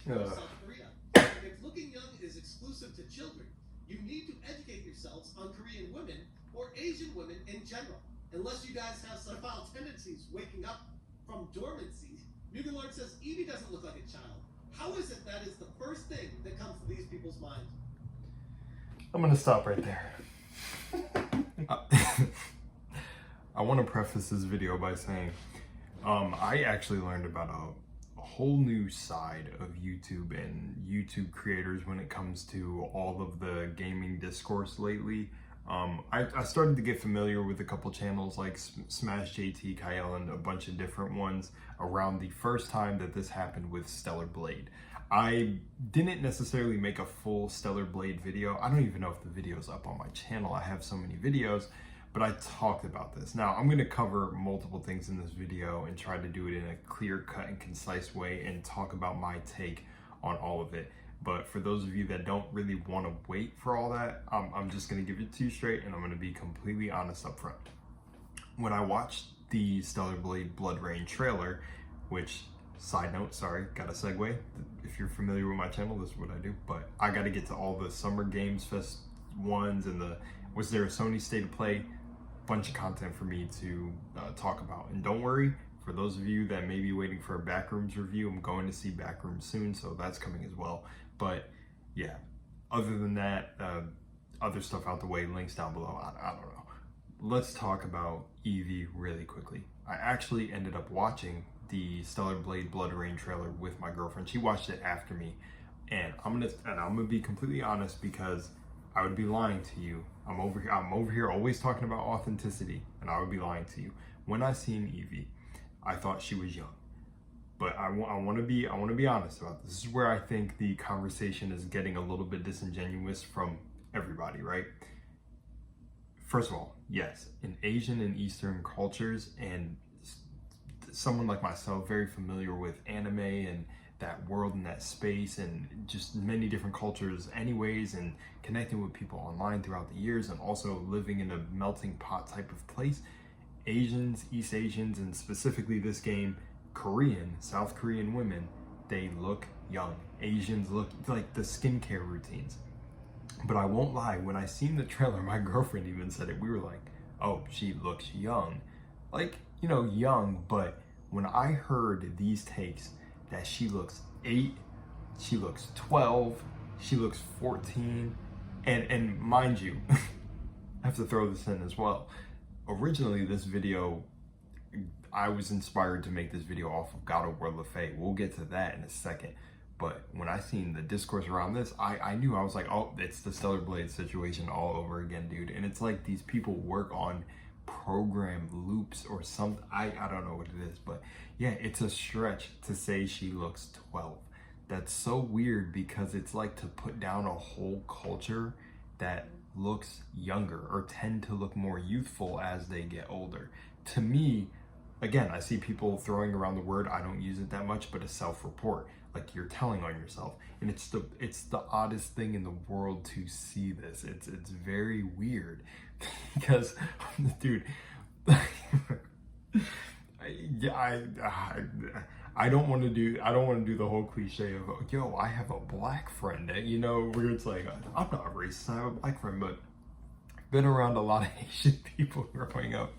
from South Korea. If looking young is exclusive to children, you need to educate yourselves on Korean women or Asian women in general. Unless you guys have some foul tendencies waking up from dormancy. Mugen Lord says Evie doesn't look like a child. How is it that is the first thing that comes to these people's minds? I'm gonna stop right there. I want to preface this video by saying I actually learned about a whole new side of YouTube and YouTube creators when it comes to all of the gaming discourse lately. I started to get familiar with a couple channels like Smash JT, Kyle, and a bunch of different ones around the first time that this happened with Stellar Blade. I didn't necessarily make a full Stellar Blade video. I don't even know if the video's up on my channel. I have so many videos, but I talked about this. Now, I'm gonna cover multiple things in this video and try to do it in a clear cut and concise way and talk about my take on all of it. But for those of you that don't really want to wait for all that, I'm just gonna give it to you straight and I'm gonna be completely honest up front. When I watched the Stellar Blade Bloodrain trailer, which, side note, sorry, gotta segue. If you're familiar with my channel, this is what I do, but I gotta get to all the Summer Games Fest ones and was there a Sony State of Play? Bunch of content for me to talk about. And don't worry, for those of you that may be waiting for a Backrooms review, I'm going to see Backrooms soon, so that's coming as well. But yeah, other than that, other stuff out the way, links down below, I don't know. Let's talk about Evie really quickly. I actually ended up watching the Stellar Blade Bloodrain trailer with my girlfriend. She watched it after me, and I'm gonna be completely honest because I would be lying to you. I'm over here always talking about authenticity, and I would be lying to you. When I seen Evie, I thought she was young. But I want to be honest about this. This is where I think the conversation is getting a little bit disingenuous from everybody, right? First of all, yes, in Asian and Eastern cultures, and someone like myself, very familiar with anime and that world and that space and just many different cultures anyways, and connecting with people online throughout the years, and also living in a melting pot type of place, Asians, East Asians, and specifically this game, Korean, South Korean women, they look young. Asians look like the skincare routines. But I won't lie, when I seen the trailer, my girlfriend even said it, we were like, oh, she looks young. Like, you know, young, but when I heard these takes that she looks 8, she looks 12, she looks 14, and mind you, I have to throw this in as well. Originally, this video, I was inspired to make this video off of God of War Laufey. We'll get to that in a second. But when I seen the discourse around this, I knew, I was like, oh, it's the Stellar Blade situation all over again, dude. And it's like these people work on program loops or something. I don't know what it is, but yeah, it's a stretch to say she looks 12. That's so weird because it's like to put down a whole culture that looks younger or tend to look more youthful as they get older. To me, again, I see people throwing around the word, I don't use it that much, but a self-report, like you're telling on yourself. And it's the oddest thing in the world to see this. It's very weird because, dude, I don't want to do the whole cliche of, yo, I have a black friend, you know, where it's like, I'm not racist, I have a black friend, but I've been around a lot of Asian people growing up,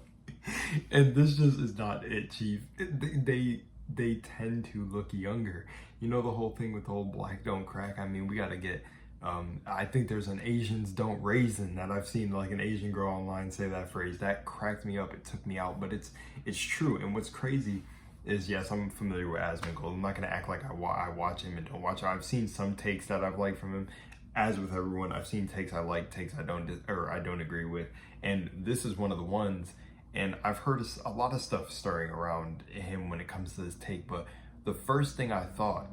and this just is not it, chief. They tend to look younger. You know, the whole thing with the whole black don't crack. I mean, we got to get, I think there's an Asians don't raisin that I've seen like an Asian girl online say that phrase. That cracked me up. It took me out, but it's true. And what's crazy is, yes, I'm familiar with Asmongold. I'm not going to act like I watch him and don't watch him. I've seen some takes that I've liked from him. As with everyone, I've seen takes I like, takes I don't agree with. And this is one of the ones. And I've heard a lot of stuff stirring around him when it comes to this take. But the first thing I thought,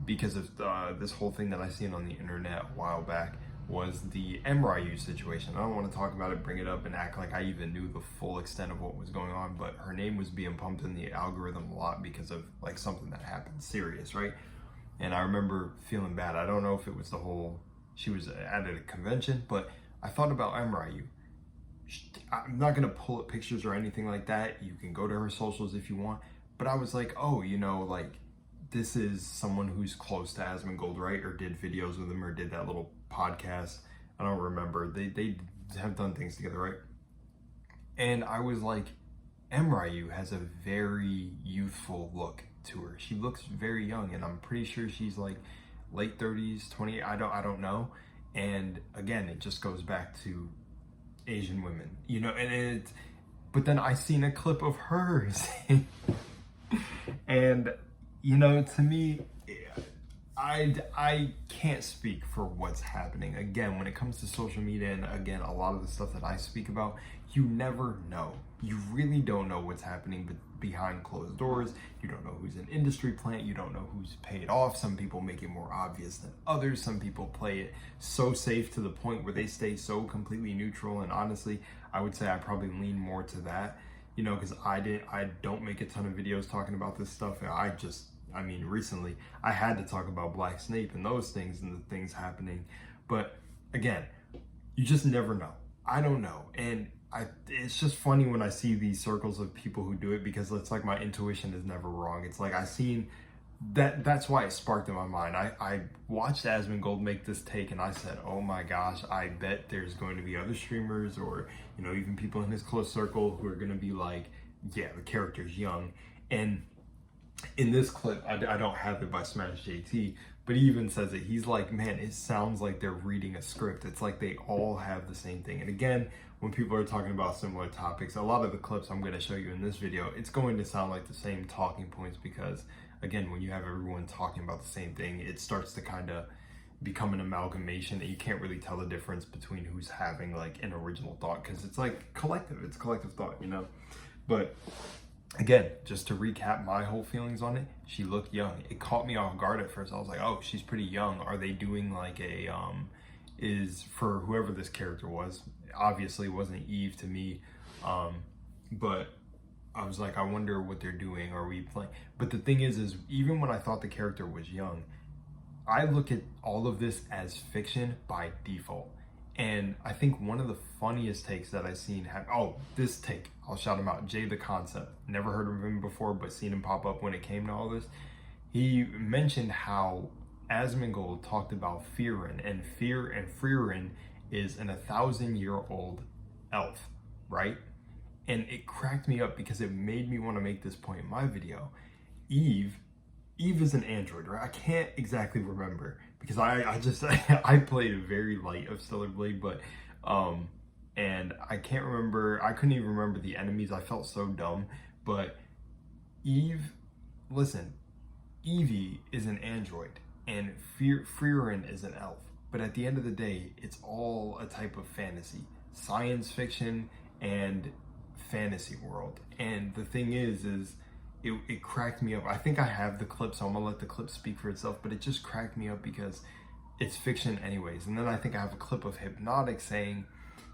because of this whole thing that I seen on the internet a while back, was the MRIU situation. I don't want to talk about it, bring it up, and act like I even knew the full extent of what was going on, but her name was being pumped in the algorithm a lot because of like something that happened serious, right? And I remember feeling bad. I don't know if it was the whole, she was at a convention, but I thought about MRIU. I'm not gonna pull up pictures or anything like that. You can go to her socials if you want, but I was like, oh, you know, like, this is someone who's close to Asmongold, right? Or did videos with him, or did that little podcast. I don't remember. They have done things together, right? And I was like, Ryu has a very youthful look to her. She looks very young, and I'm pretty sure she's like late 30s, 20. I don't know. And again, it just goes back to Asian women, you know. And but then I seen a clip of hers, and you know, to me, I can't speak for what's happening. Again, when it comes to social media, and again, a lot of the stuff that I speak about, you never know. You really don't know what's happening behind closed doors. You don't know who's an industry plant. You don't know who's paid off. Some people make it more obvious than others. Some people play it so safe to the point where they stay so completely neutral. And honestly, I would say I probably lean more to that, you know, because I don't make a ton of videos talking about this stuff. And I mean, recently I had to talk about Black Snape and those things and the things happening. But again, you just never know. I don't know. And it's just funny when I see these circles of people who do it, because it's like my intuition is never wrong. It's like I seen that's why it sparked in my mind. I watched Asmongold make this take, and I said, oh my gosh, I bet there's going to be other streamers, or, you know, even people in his close circle who are going to be like, yeah, the character's young. And in this clip, I don't have it by Smash JT, but he even says it. He's like, man, it sounds like they're reading a script. It's like they all have the same thing. And again, when people are talking about similar topics, a lot of the clips I'm going to show you in this video, it's going to sound like the same talking points, because again, when you have everyone talking about the same thing, it starts to kind of become an amalgamation, and you can't really tell the difference between who's having like an original thought, because it's like collective, it's collective thought, you know. But again, just to recap my whole feelings on it, she looked young. It caught me off guard at first. I was like, oh, she's pretty young. Are they doing like a is for whoever this character was? Obviously it wasn't Eve to me, but I was like, I wonder what they're doing. Are we playing? But the thing is even when I thought the character was young, I look at all of this as fiction by default. And I think one of the funniest takes that I've seen this take, I'll shout him out, Jay the Concept. Never heard of him before, but seen him pop up when it came to all this. He mentioned how Asmongold talked about Fearin, and Fearin is an 1,000-year-old elf, right? And it cracked me up because it made me want to make this point in my video. Eve is an android, right? I can't exactly remember, because I played a very light of Stellar Blade, but and I can't remember, I couldn't even remember the enemies. I felt so dumb. But Evie is an android, and Fearin is an elf. But at the end of the day, it's all a type of fantasy, science fiction and fantasy world. And the thing is it cracked me up. I think I have the clip, so I'm gonna let the clip speak for itself, but it just cracked me up because it's fiction anyways. And then I think I have a clip of Hypnotic saying,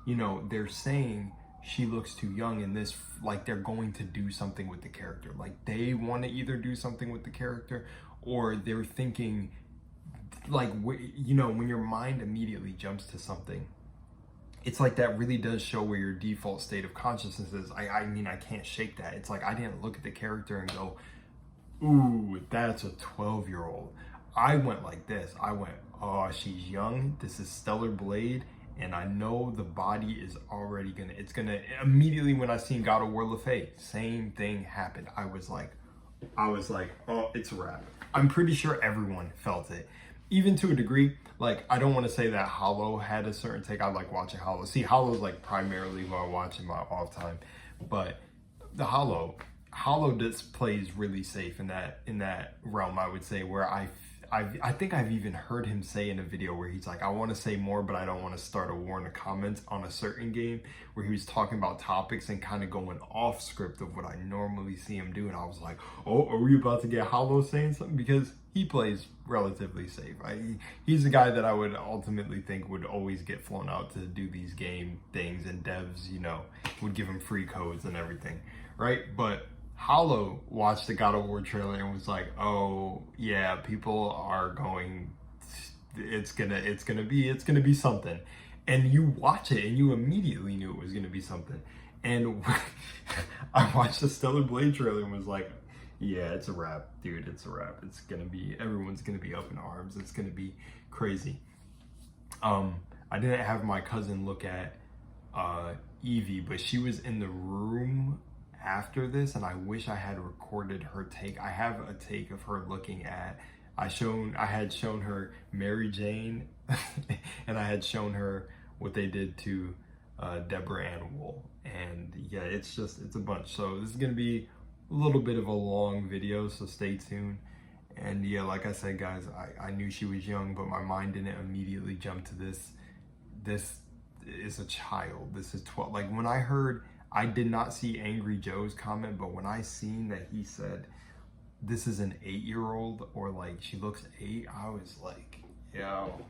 you know, they're saying she looks too young in this, like they're going to do something with the character. Like they want to either do something with the character, or they're thinking, like, you know, when your mind immediately jumps to something, it's like that really does show where your default state of consciousness is. I mean, I can't shake that. It's like I didn't look at the character and go, ooh, that's a 12-year-old. I went like this. I went, oh, she's young. This is Stellar Blade. And I know the body is already immediately when I seen God of War Laufey, same thing happened. I was like, oh, it's a wrap. I'm pretty sure everyone felt it. Even to a degree, like, I don't want to say that Hollow had a certain take. I like watching Hollow. See, Hollow's like primarily who I watch in my off time, but the Hollow just plays really safe in that realm, I would say, where I think I've even heard him say in a video where he's like, I want to say more, but I don't want to start a war in the comments on a certain game, where he was talking about topics and kind of going off script of what I normally see him do. And I was like, oh, are we about to get Hollow saying something? Because he plays relatively safe. He's the guy that I would ultimately think would always get flown out to do these game things, and devs, you know, would give him free codes and everything, right? But Hollow watched the God of War trailer and was like, oh yeah, people are going, it's gonna be something. And you watch it and you immediately knew it was gonna be something. And I watched the Stellar Blade trailer and was like, Yeah, it's a wrap, dude. It's a wrap. It's gonna be, everyone's gonna be up in arms. It's gonna be crazy. I didn't have my cousin look at Evie, but she was in the room after this, and I wish I had recorded her take. I have a take of her looking at, I had shown her Mary Jane, and I had shown her what they did to Deborah Ann Wool. And yeah, it's a bunch. So this is gonna be a little bit of a long video, so stay tuned. And yeah, like I said, guys, I knew she was young, but my mind didn't immediately jump to this. This is a child. This is 12. Like when I heard, I did not see Angry Joe's comment, but when I seen that he said, this is an 8-year-old, or like she looks 8, I was like, yo,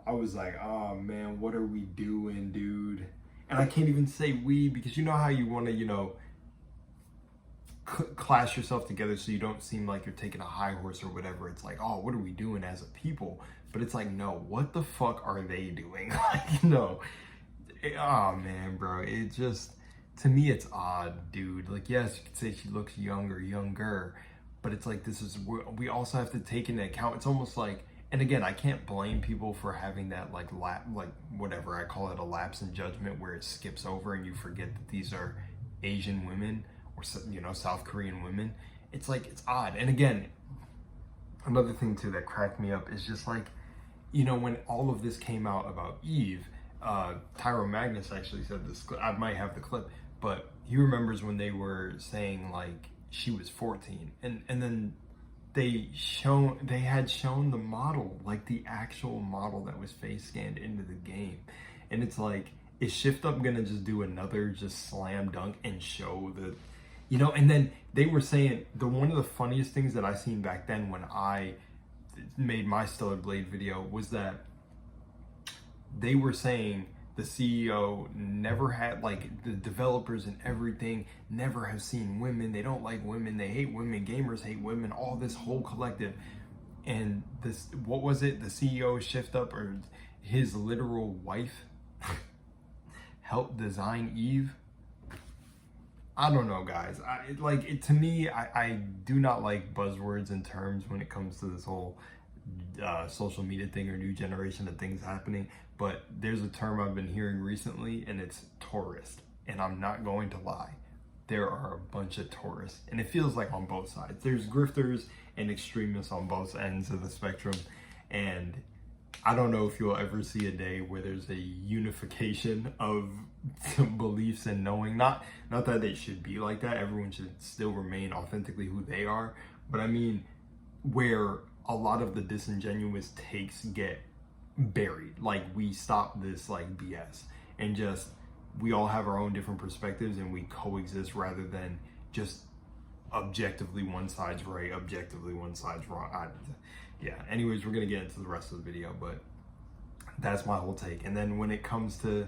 I was like, oh man, what are we doing, dude? And I can't even say we, because you know how you want to, you know, class yourself together so you don't seem like you're taking a high horse or whatever. It's like, oh, what are we doing as a people? But it's like, no, what the fuck are they doing? Like, no. Oh man, bro, it just, to me, it's odd, dude. Like, yes, you could say she looks younger, but it's like, this is, we also have to take into account, it's almost like, and again, I can't blame people for having that like whatever, I call it a lapse in judgment, where it skips over and you forget that these are Asian women, or, you know, South Korean women. It's like, it's odd. And again, another thing too that cracked me up is just like, you know, when all of this came out about Eve, Tyro Magnus actually said this, I might have the clip, but he remembers when they were saying like she was 14, and then they had shown the model, like the actual model that was face scanned into the game. And it's like, is Shift Up gonna just do another just slam dunk and show the, you know? And then they were saying, one of the funniest things that I seen back then when I made my Stellar Blade video was that they were saying the CEO never had, like, the developers and everything never have seen women. They don't like women. They hate women. Gamers hate women. All this whole collective. And this, what was it? The CEO Shift Up, or his literal wife, helped design Eve. I don't know, guys. To me, I do not like buzzwords and terms when it comes to this whole social media thing or new generation of things happening. But there's a term I've been hearing recently, and it's tourist. And I'm not going to lie, there are a bunch of tourists, and it feels like on both sides. There's grifters and extremists on both ends of the spectrum, and I don't know if you'll ever see a day where there's a unification of beliefs and knowing. Not that they should be like that. Everyone should still remain authentically who they are. But I mean, where a lot of the disingenuous takes get buried. Like, we stop this like BS and just, we all have our own different perspectives and we coexist, rather than just objectively one side's right, objectively one side's wrong. Yeah, anyways, we're gonna get into the rest of the video, but that's my whole take. And then when it comes to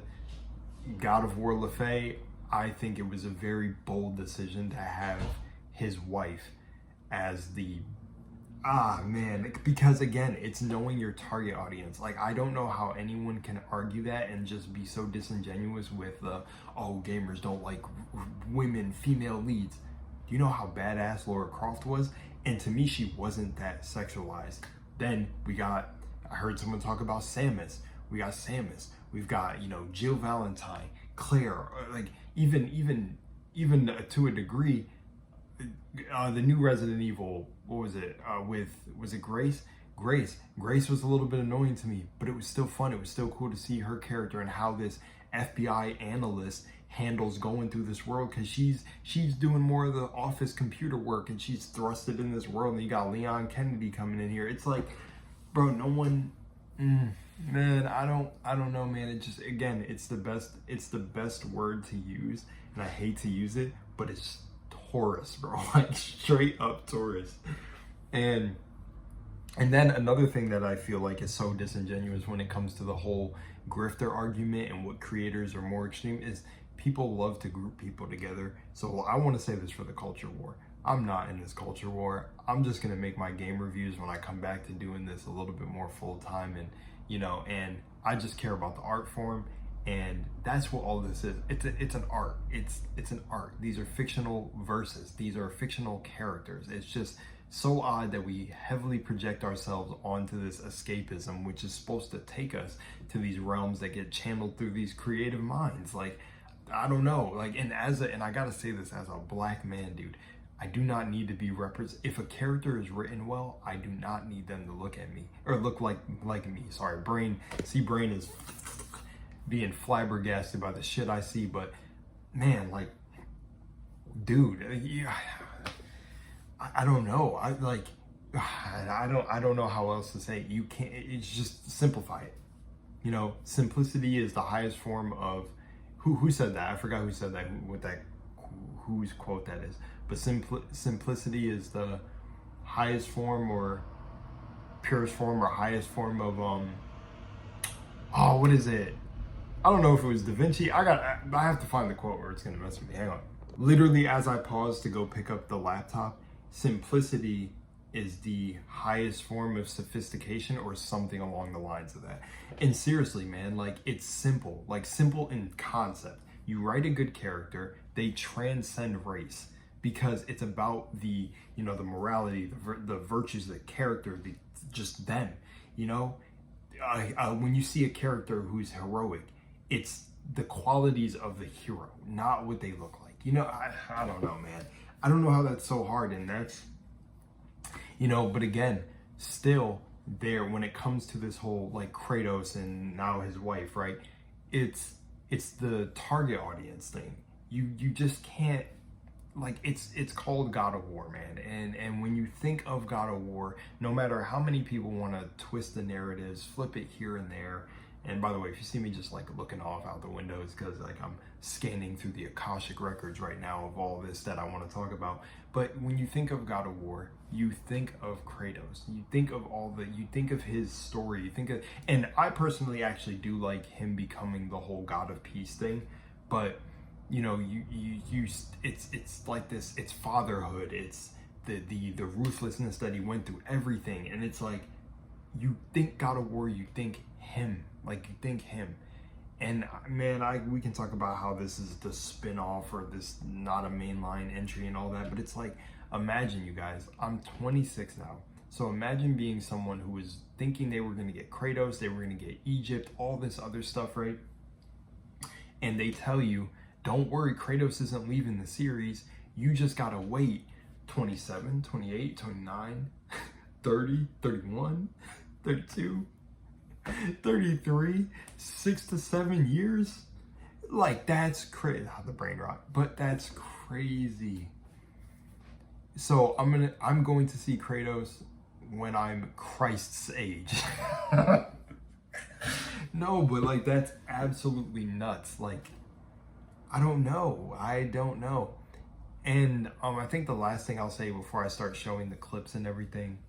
God of War Laufey, I think it was a very bold decision to have his wife as the, because again, it's knowing your target audience. Like, I don't know how anyone can argue that and just be so disingenuous with oh, gamers don't like women, female leads. Do you know how badass Lara Croft was? And to me, she wasn't that sexualized. Then I heard someone talk about Samus. We got Samus. We've got, you know, Jill Valentine, Claire, like even to a degree, the new Resident Evil, what was it? Was it Grace? Grace was a little bit annoying to me, but it was still fun. It was still cool to see her character and how this FBI analyst handles going through this world, because she's doing more of the office computer work, and she's thrusted in this world. And you got Leon Kennedy coming in here. It's like, bro, no one, man, I don't know, man. It just, again, it's the best word to use, and I hate to use it, but it's Taurus, bro. Like, straight up Taurus. And then another thing that I feel like is so disingenuous when it comes to the whole grifter argument and what creators are more extreme is, people love to group people together. So I want to say this for the culture war. I'm not in this culture war. I'm just going to make my game reviews when I come back to doing this a little bit more full time. And, you know, and I just care about the art form. And that's what all this is. It's an art. It's an art. These are fictional verses. These are fictional characters. It's just so odd that we heavily project ourselves onto this escapism, which is supposed to take us to these realms that get channeled through these creative minds. Like, I don't know. Like, and I gotta say this as a black man, dude. I do not need to be if a character is written well, I do not need them to look at me or look like me. Sorry, Brain is being flabbergasted by the shit I see, but man, like, dude, yeah, I don't know. I don't know how else to say it. You can't. It's just simplify it. You know, simplicity is the highest form of. Who said that? I forgot who said that. Whose quote that is. But simplicity is the highest form or purest form or highest form of what is it? I don't know if it was Da Vinci. I have to find the quote or it's gonna mess with me. Hang on. Literally, as I pause to go pick up the laptop, simplicity is the highest form of sophistication or something along the lines of that. And seriously, man, like, it's simple, like simple in concept. You write a good character, they transcend race because it's about the, you know, the morality, the virtues of the character, just them, you know? When you see a character who's heroic, it's the qualities of the hero, not what they look like. You know, I don't know, man. I don't know how that's so hard, and that's, you know, but again, still there when it comes to this whole like Kratos and now his wife, right? It's the target audience thing. You just can't, like, it's called God of War, man. And when you think of God of War, no matter how many people want to twist the narratives, flip it here and there. And by the way, if you see me just like looking off out the window, it's because like I'm scanning through the Akashic records right now of all this that I want to talk about. But when you think of God of War, you think of Kratos. You think of you think of his story. You think of, and I personally actually do like him becoming the whole God of Peace thing. But you know, it's like this. It's fatherhood. It's the ruthlessness that he went through, everything. And it's like, you think God of War, you think him. Like, you think him. And man, we can talk about how this is the spin-off or this not a mainline entry and all that, but it's like, imagine, you guys, I'm 26 now. So imagine being someone who was thinking they were going to get Kratos, they were going to get Egypt, all this other stuff, right? And they tell you, don't worry, Kratos isn't leaving the series. You just got to wait 27, 28, 29, 30, 31, 32, 33, 6 to 7 years. Like, that's crazy. The brain rot, but that's crazy. So I'm going to see Kratos when I'm Christ's age. No, but like, that's absolutely nuts. Like, I don't know. And I think the last thing I'll say before I start showing the clips and everything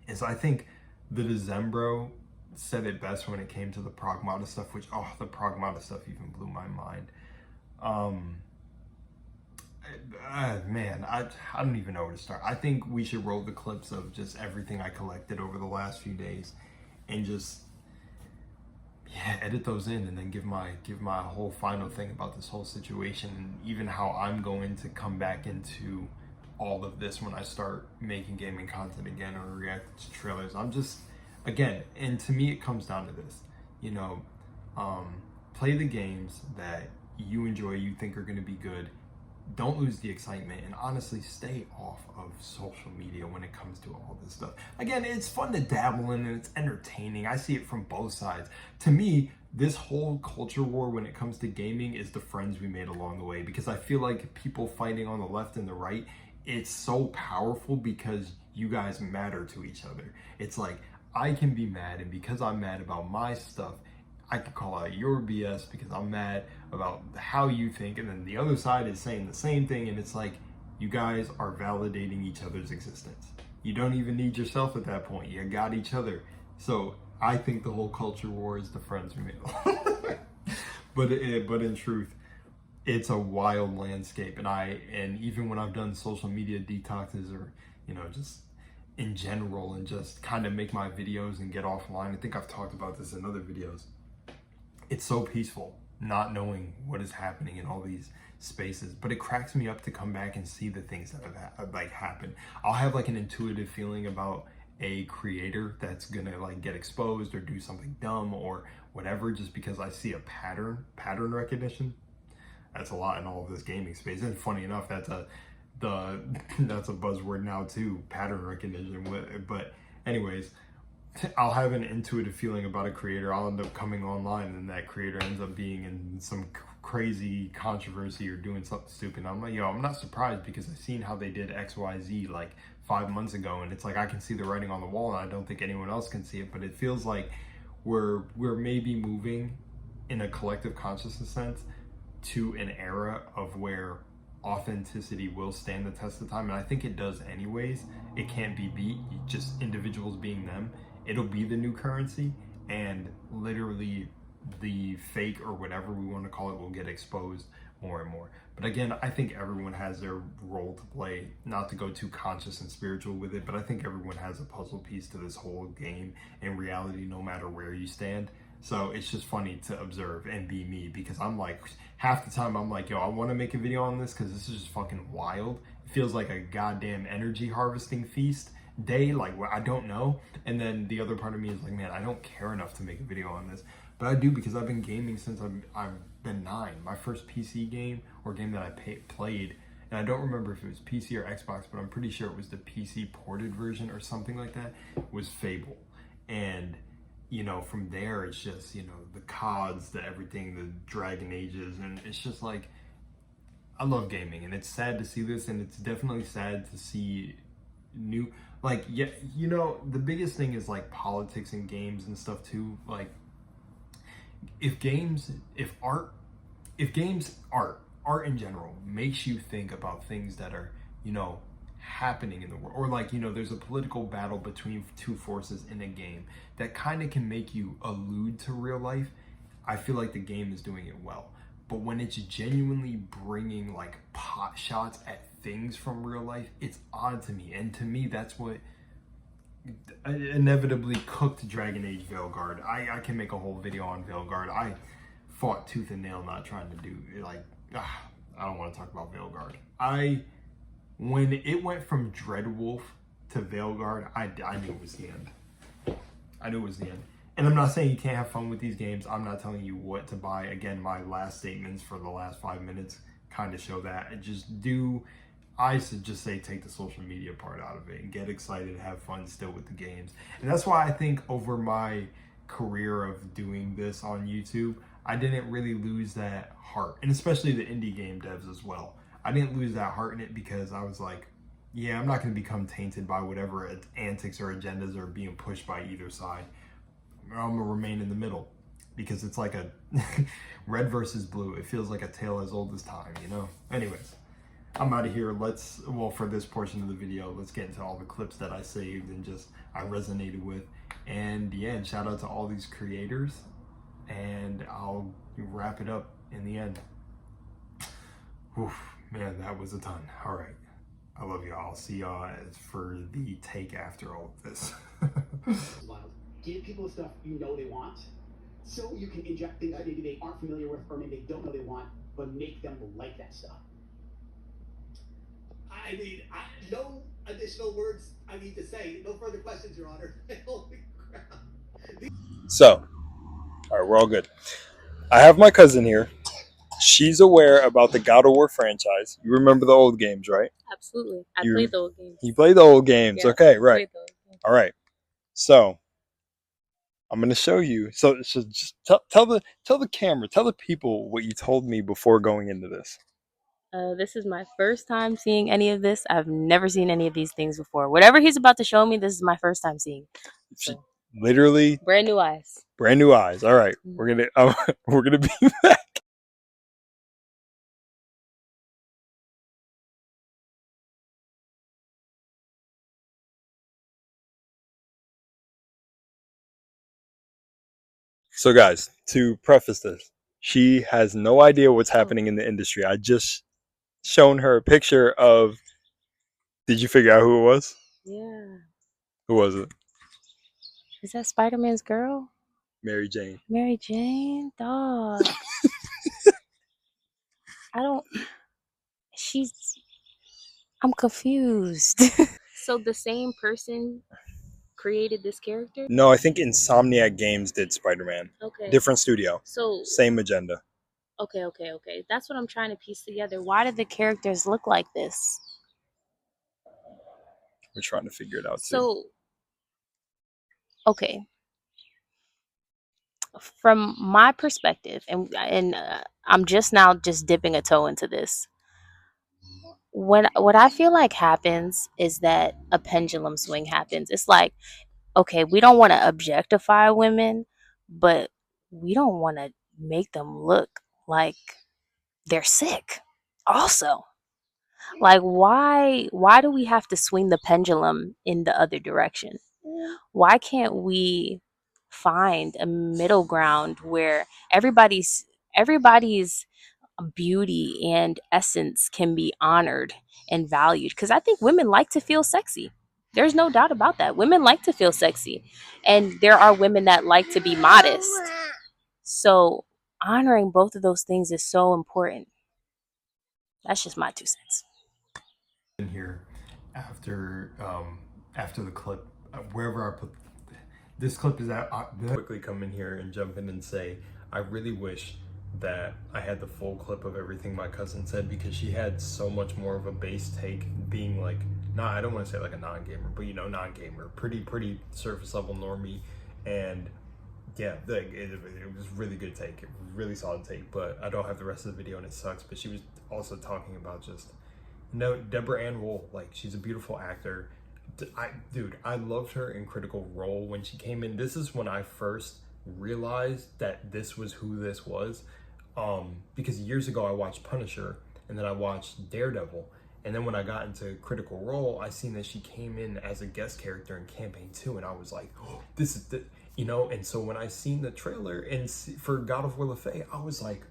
is, I think the Decembro said it best when it came to the Pragmata stuff, which, the Pragmata stuff even blew my mind. Man, I don't even know where to start. I think we should roll the clips of just everything I collected over the last few days and just, edit those in and then give my whole final thing about this whole situation, and even how I'm going to come back into all of this when I start making gaming content again or react to trailers. I'm just, again, and to me it comes down to this, you know, play the games that you enjoy, you think are going to be good. Don't lose the excitement, and honestly, stay off of social media when it comes to all this stuff. Again, it's fun to dabble in and it's entertaining. I see it from both sides. To me, this whole culture war when it comes to gaming is the friends we made along the way, because I feel like people fighting on the left and the right, it's so powerful because you guys matter to each other. It's like, I can be mad, and because I'm mad about my stuff, I could call out your BS because I'm mad about how you think, and then the other side is saying the same thing, and it's like, you guys are validating each other's existence. You don't even need yourself at that point. You got each other. So I think the whole culture war is the friends we made. but in truth, it's a wild landscape, and even when I've done social media detoxes, or, you know, just in general, and just kind of make my videos and get offline, I think I've talked about this in other videos. it's so peaceful not knowing what is happening in all these spaces, but it cracks me up to come back and see the things that have like happened. I'll have like an intuitive feeling about a creator that's gonna like get exposed or do something dumb or whatever, just because I see a pattern recognition. That's a lot in all of this gaming space, and funny enough, that's a buzzword now too, pattern recognition. But anyways, I'll have an intuitive feeling about a creator. I'll end up coming online and that creator ends up being in some crazy controversy or doing something stupid. I'm like, yo, I'm not surprised because I've seen how they did XYZ like 5 months ago, and it's like I can see the writing on the wall and I don't think anyone else can see it. But it feels like we're maybe moving in a collective consciousness sense to an era of where authenticity will stand the test of time, and I think it does anyways. It can't be beat. Just individuals being them, it'll be the new currency, and literally the fake or whatever we want to call it will get exposed more and more. But again, I think everyone has their role to play, not to go too conscious and spiritual with it, but I think everyone has a puzzle piece to this whole game in reality, no matter where you stand. So it's just funny to observe and be me, because I'm like, half the time I'm like, yo, I want to make a video on this because this is just fucking wild. It feels like a goddamn energy harvesting feast day, like I don't know. And then the other part of me is like, man, I don't care enough to make a video on this, but I do, because I've been gaming since I've been 9. My first PC game or game that I played, and I don't remember if it was PC or Xbox, but I'm pretty sure it was the PC ported version or something like that, was Fable. And you know, from there, it's just, you know, the CODs, the everything, the Dragon Ages, and it's just like, I love gaming, and it's sad to see this, and it's definitely sad to see new, like, yeah, you know, the biggest thing is like politics in games and stuff too. Like, if art in general makes you think about things that are, you know, happening in the world, or like, you know, there's a political battle between two forces in a game that kind of can make you allude to real life, I feel like the game is doing it well. But when it's genuinely bringing like pot shots at things from real life, it's odd to me. And to me, that's what inevitably cooked Dragon Age Veilguard. I can make a whole video on Veilguard. I fought tooth and nail not trying to do like, I don't want to talk about Veilguard. When it went from Dreadwolf to Veilguard, I knew it was the end. I knew it was the end. And I'm not saying you can't have fun with these games. I'm not telling you what to buy. Again, my last statements for the last 5 minutes kind of show that. I should just say take the social media part out of it and get excited, have fun still with the games. And that's why I think over my career of doing this on YouTube, I didn't really lose that heart. And especially the indie game devs as well. I didn't lose that heart in it because I was like, yeah, I'm not going to become tainted by whatever antics or agendas are being pushed by either side. I'm going to remain in the middle, because it's like a red versus blue. It feels like a tale as old as time, you know? Anyways, I'm out of here. Well, for this portion of the video, let's get into all the clips that I saved and just I resonated with. And yeah, and shout out to all these creators. And I'll wrap it up in the end. Oof, man, that was a ton. All right. I love y'all. I'll see y'all for the take after all of this. Wild. Give people stuff you know they want, so you can inject things that maybe they aren't familiar with or maybe they don't know they want, but make them like that stuff. I mean, no additional words I need to say. No further questions, Your Honor. Holy crap. So, all right, we're all good. I have my cousin here. She's aware about the God of War franchise. You remember the old games, right? Absolutely. I played the old games. You played the old games. Yeah, okay, right. Played the old games. All right. So, I'm going to show you. So just tell the camera, tell the people what you told me before going into this. This is my first time seeing any of this. I've never seen any of these things before. Whatever he's about to show me, this is my first time seeing. So, literally brand new eyes. Brand new eyes. All right. We're gonna be back. So guys, to preface this, she has no idea what's happening in the industry. I just shown her a picture of, did you figure out who it was? Yeah. Who was it? Is that Spider-Man's girl? Mary Jane. Mary Jane, dog. I don't. She's. I'm confused. So the same person created this character? No, I think Insomniac Games did Spider-Man. Okay. Different studio. So Same agenda. okay. That's what I'm trying to piece together. Why did the characters look like this? We're trying to figure it out too. So okay. From my perspective, and I'm just now just dipping a toe into this. What I feel like happens is that a pendulum swing happens. It's like, okay, we don't want to objectify women, but we don't want to make them look like they're sick. Also, like why do we have to swing the pendulum in the other direction? Why can't we find a middle ground where everybody's beauty and essence can be honored and valued? Because I think women like to feel sexy. There's no doubt about that. Women like to feel sexy, and there are women that like to be modest. So honoring both of those things is so important. That's just my 2 cents. In here after the clip, wherever I put this clip is at, I'll quickly come in here and jump in and say I really wish that I had the full clip of everything my cousin said, because she had so much more of a base take, being like, I don't want to say like a non-gamer, but you know, non-gamer, pretty surface level normie. And yeah, it was really good take, it was really solid take, but I don't have the rest of the video and it sucks. But she was also talking about just, Deborah Ann Wool, like, she's a beautiful actor. I loved her in Critical Role when she came in. This is when I first realized that this was who this was, because years ago I watched Punisher, and then I watched Daredevil, and then when I got into Critical Role, I seen that she came in as a guest character in Campaign 2, and I was like, oh, this is the, and so when I seen the trailer for God of War Laufey, I was like,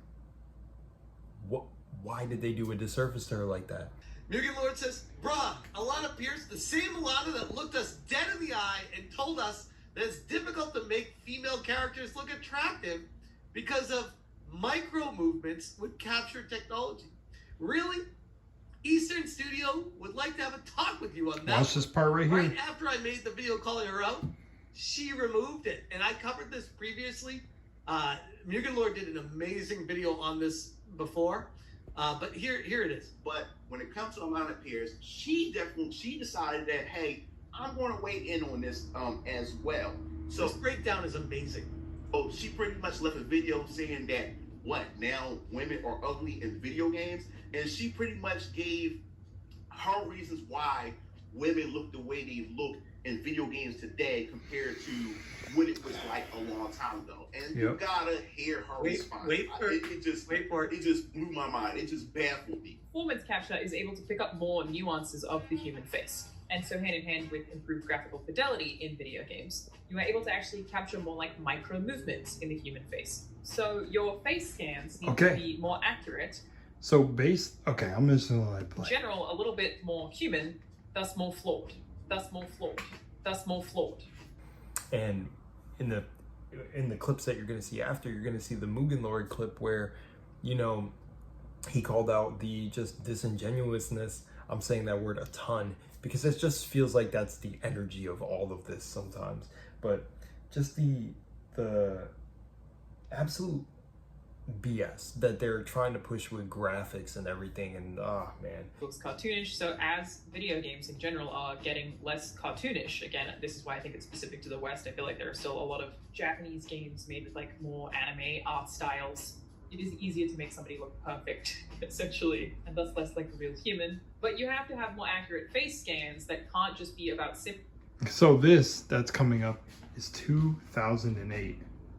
what? Why did they do a disservice to her like that? Mugen Lord says, Brock, Alana Pierce, the same Alana that looked us dead in the eye and told us that it's difficult to make female characters look attractive because of micro movements with capture technology. Really? Eastern Studio would like to have a talk with you on that. Watch this part right here. Right after I made the video calling her out, she removed it. And I covered this previously. Mugen Lord did an amazing video on this before. But here it is. But when it comes to Alana Pierce, she decided that, hey, I'm going to weigh in on this as well. So this breakdown is amazing. So she pretty much left a video saying that now women are ugly in video games, and she pretty much gave her reasons why women look the way they look in video games today compared to what it was like a long time ago. And you gotta hear her response. It just blew my mind. It just baffled me. Performance capture is able to pick up more nuances of the human face. And so hand in hand with improved graphical fidelity in video games, you are able to actually capture more like micro movements in the human face. So your face scans need to be more accurate. So I'm just gonna like play. In general, a little bit more human, thus more flawed, thus more flawed, thus more flawed. And in the clips that you're gonna see after, you're gonna see the Mugen Lord clip where, he called out the just disingenuousness. I'm saying that word a ton because it just feels like that's the energy of all of this sometimes. But just the absolute BS that they're trying to push with graphics and everything, and man, It looks cartoonish. So as video games in general are getting less cartoonish, again, this is why I think it's specific to the West. I feel like there are still a lot of Japanese games made with like more anime art styles. It is easier to make somebody look perfect, essentially, and thus less like a real human. But you have to have more accurate face scans that can't just be about So this that's coming up is 2008.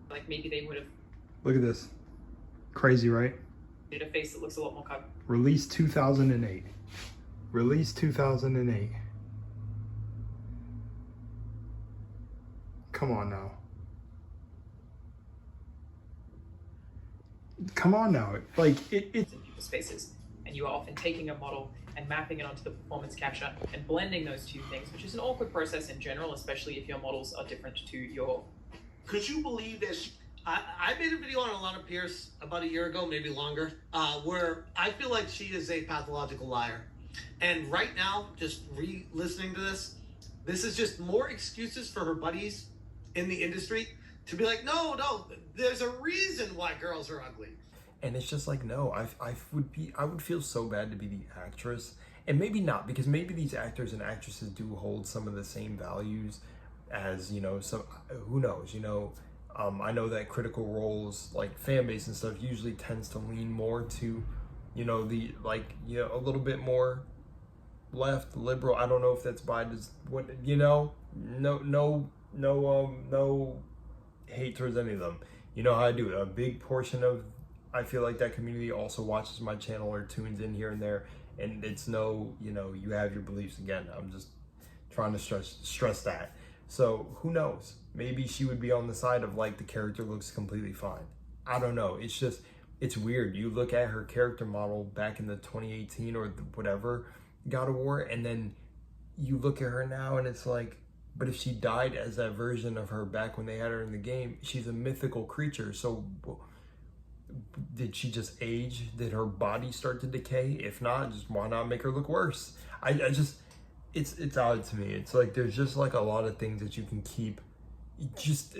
Like maybe they would have Look at this. Crazy, right? made a face that looks a lot more cut. Released 2008. Released 2008. Come on now. Come on now. Like it's in people's faces. And you are often taking a model and mapping it onto the performance capture and blending those two things, which is an awkward process in general, especially if your models are different to your Could you believe that she? I made a video on Alana Pierce about a year ago, maybe longer, where I feel like she is a pathological liar. And right now, just re-listening to this is just more excuses for her buddies in the industry to be like, no, there's a reason why girls are ugly. And it's just like, no, I would feel so bad to be the actress, and maybe not, because maybe these actors and actresses do hold some of the same values as, you know, some, who knows, you know. I know that Critical Role's like fan base and stuff usually tends to lean more to, you know, the like, you know, a little bit more left, liberal. I don't know if that's by what, you know, no hate towards any of them. You know how I do it. A big portion of, I feel like, that community also watches my channel or tunes in here and there, and it's no, you know, you have your beliefs. Again, I'm just trying to stress that. So who knows? Maybe she would be on the side of like, the character looks completely fine. I don't know. It's just, it's weird. You look at her character model back in the 2018 or whatever God of War, and then you look at her now and it's like, but if she died as that version of her back when they had her in the game, she's a mythical creature. So did she just age? Did her body start to decay? If not, just why not make her look worse? I just, it's odd to me. It's like, there's just like a lot of things that you can keep, just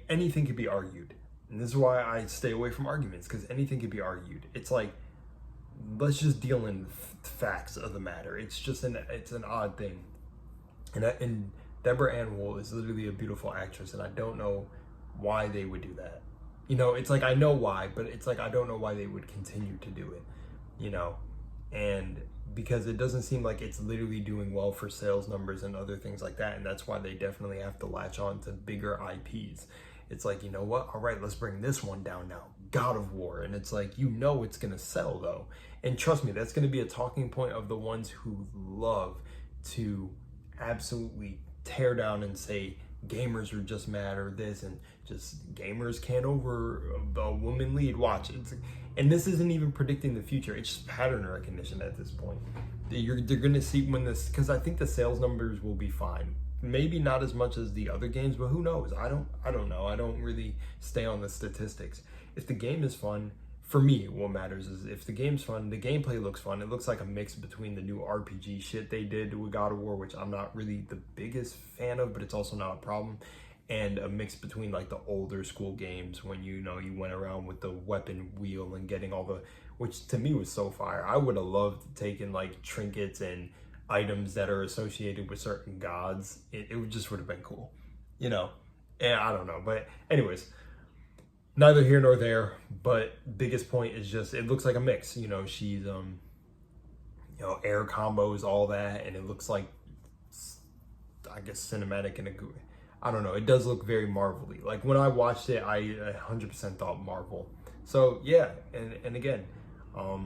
anything could be argued. And this is why I stay away from arguments, because anything could be argued. It's like, let's just deal in facts of the matter. It's just it's an odd thing. And Deborah Ann Wool is literally a beautiful actress, and I don't know why they would do that. You know, it's like, I know why, but it's like, I don't know why they would continue to do it, you know? And because it doesn't seem like it's literally doing well for sales numbers and other things like that. And that's why they definitely have to latch on to bigger IPs. It's like, you know what? All right, let's bring this one down now. God of War. And it's like, you know, it's going to sell though. And trust me, that's going to be a talking point of the ones who love to absolutely tear down and say gamers are just mad or this, and just gamers can't over a woman lead. Watch it. And this isn't even predicting the future. It's just pattern recognition at this point. They're going to see when this, because I think the sales numbers will be fine. Maybe not as much as the other games, but who knows? I don't know. I don't really stay on the statistics. If the game is fun, for me, what matters is if the game's fun, the gameplay looks fun. It looks like a mix between the new RPG shit they did with God of War, which I'm not really the biggest fan of, but it's also not a problem. And a mix between like the older school games when, you know, you went around with the weapon wheel and getting all the, which to me was so fire. I would have loved taking like trinkets and items that are associated with certain gods. It just would have been cool, you know? And I don't know, but anyways, neither here nor there. But biggest point is just, it looks like a mix, you know. She's you know, air combos, all that, and it looks like, I guess, cinematic and I don't know, it does look very Marvel-y. Like when I watched it, I 100% thought Marvel. So yeah, and again, I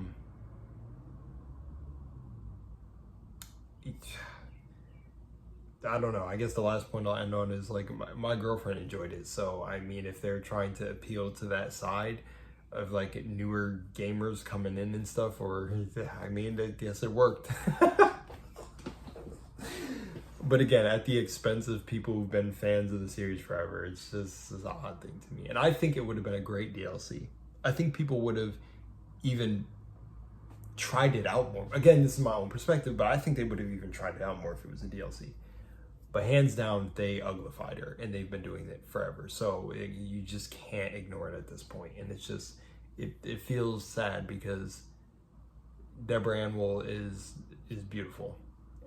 don't know. I guess the last point I'll end on is like my girlfriend enjoyed it. So I mean, if they're trying to appeal to that side of like newer gamers coming in and stuff, or I mean, I guess it worked. But again, at the expense of people who've been fans of the series forever, it's just an odd thing to me. And I think it would have been a great DLC. I think people would have even tried it out more. Again, this is my own perspective, but I think they would have even tried it out more if it was a DLC. But hands down, they uglified her, and they've been doing it forever. So you just can't ignore it at this point. And it's just, it feels sad because Deborah Ann Wool is beautiful.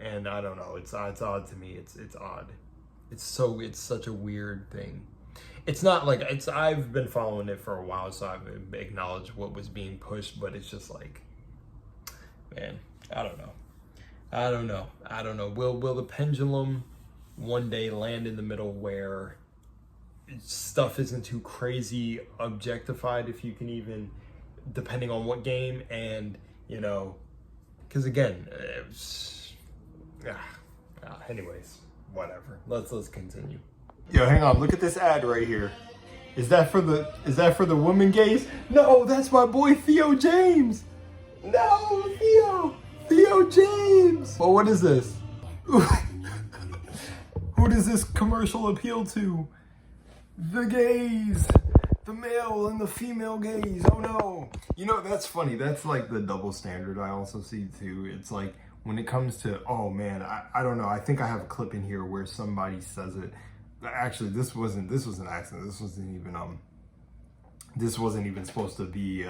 And I don't know, it's odd to me. It's odd. It's such a weird thing. It's not like, I've been following it for a while, so I've acknowledged what was being pushed, but it's just like, man, I don't know. Will the pendulum one day land in the middle where stuff isn't too crazy objectified, if you can even, depending on what game, and, you know, because again, anyways, whatever. Let's continue. Yo, hang on. Look at this ad right here. Is that for the woman gays? No, that's my boy Theo James. No, Theo James. Well, what is this? Who does this commercial appeal to? The gays! The male and the female gays, oh no! You know, that's funny. That's like the double standard I also see too. It's like, when it comes to, oh man, I don't know. I think I have a clip in here where somebody says it. Actually, this was an accident. This wasn't even supposed to be,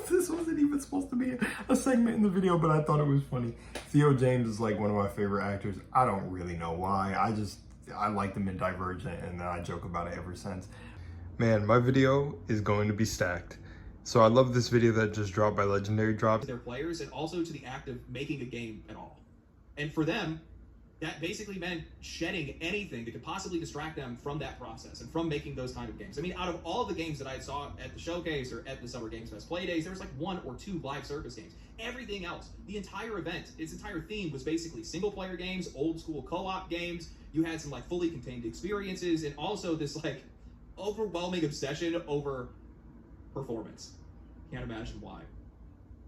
this wasn't even supposed to be a segment in the video, but I thought it was funny. Theo James is like one of my favorite actors. I don't really know why. I liked him in Divergent, and then I joke about it ever since. Man, my video is going to be stacked. So I love this video that just dropped by Legendary Drops. Their players, and also to the act of making a game at all. And for them, that basically meant shedding anything that could possibly distract them from that process and from making those kind of games. I mean, out of all the games that I saw at the showcase or at the Summer Games Fest play days, there was like 1 or 2 live service games. Everything else, the entire event, its entire theme was basically single player games, old school co-op games. You had some like fully contained experiences, and also this like overwhelming obsession over performance. Can't imagine why.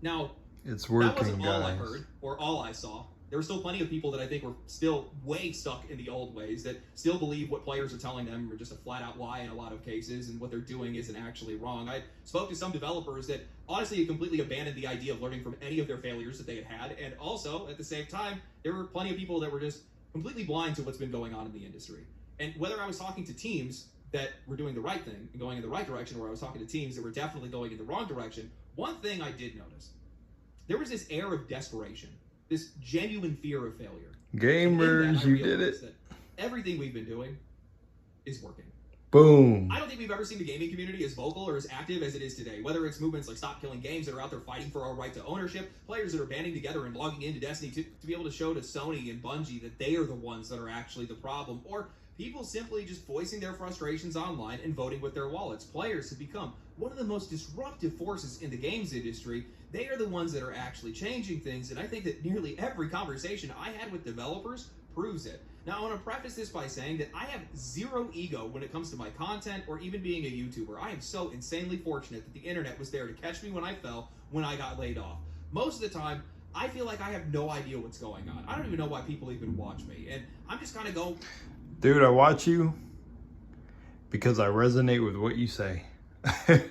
Now, it's working, that wasn't all I guys. heard or all I saw. There were still plenty of people that I think were still way stuck in the old ways, that still believe what players are telling them are just a flat-out lie in a lot of cases, and what they're doing isn't actually wrong. I spoke to some developers that honestly had completely abandoned the idea of learning from any of their failures that they had had, and also, at the same time, there were plenty of people that were just completely blind to what's been going on in the industry. And whether I was talking to teams that were doing the right thing and going in the right direction, or I was talking to teams that were definitely going in the wrong direction, one thing I did notice, there was this air of desperation, this genuine fear of failure. Gamers, you did it. That everything we've been doing is working. Boom. I don't think we've ever seen the gaming community as vocal or as active as it is today. Whether it's movements like Stop Killing Games that are out there fighting for our right to ownership, players that are banding together and logging into Destiny to be able to show to Sony and Bungie that they are the ones that are actually the problem, or people simply just voicing their frustrations online and voting with their wallets. Players have become one of the most disruptive forces in the games industry. They are the ones that are actually changing things, and I think that nearly every conversation I had with developers proves it. Now, I want to preface this by saying that I have zero ego when it comes to my content or even being a YouTuber. I am so insanely fortunate that the internet was there to catch me when I fell, when I got laid off. Most of the time, I feel like I have no idea what's going on. I don't even know why people even watch me, and I'm just kind of going... Dude, I watch you because I resonate with what you say. And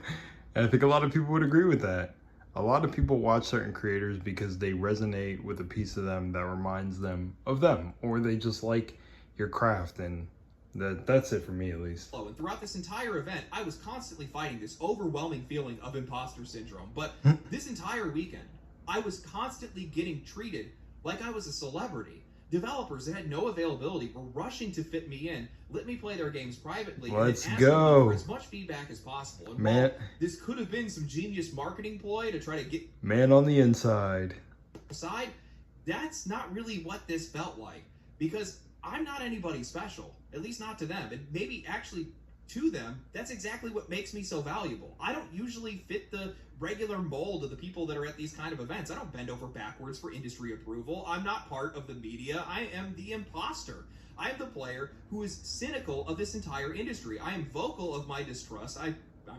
I think a lot of people would agree with that. A lot of people watch certain creators because they resonate with a piece of them that reminds them of them, or they just like your craft, and that's it for me at least. And throughout this entire event, I was constantly fighting this overwhelming feeling of imposter syndrome. But this entire weekend, I was constantly getting treated like I was a celebrity. Developers that had no availability were rushing to fit me in, let me play their games privately, Let's and go. for as much feedback as possible. And Man, while this could have been some genius marketing ploy to try to get man on the inside aside, that's not really what this felt like, because I'm not anybody special, at least not to them, and maybe actually to them, that's exactly what makes me so valuable. I don't usually fit the regular mold of the people that are at these kind of events. I don't bend over backwards for industry approval. I'm not part of the media. I am the imposter. I am the player who is cynical of this entire industry. I am vocal of my distrust. I'm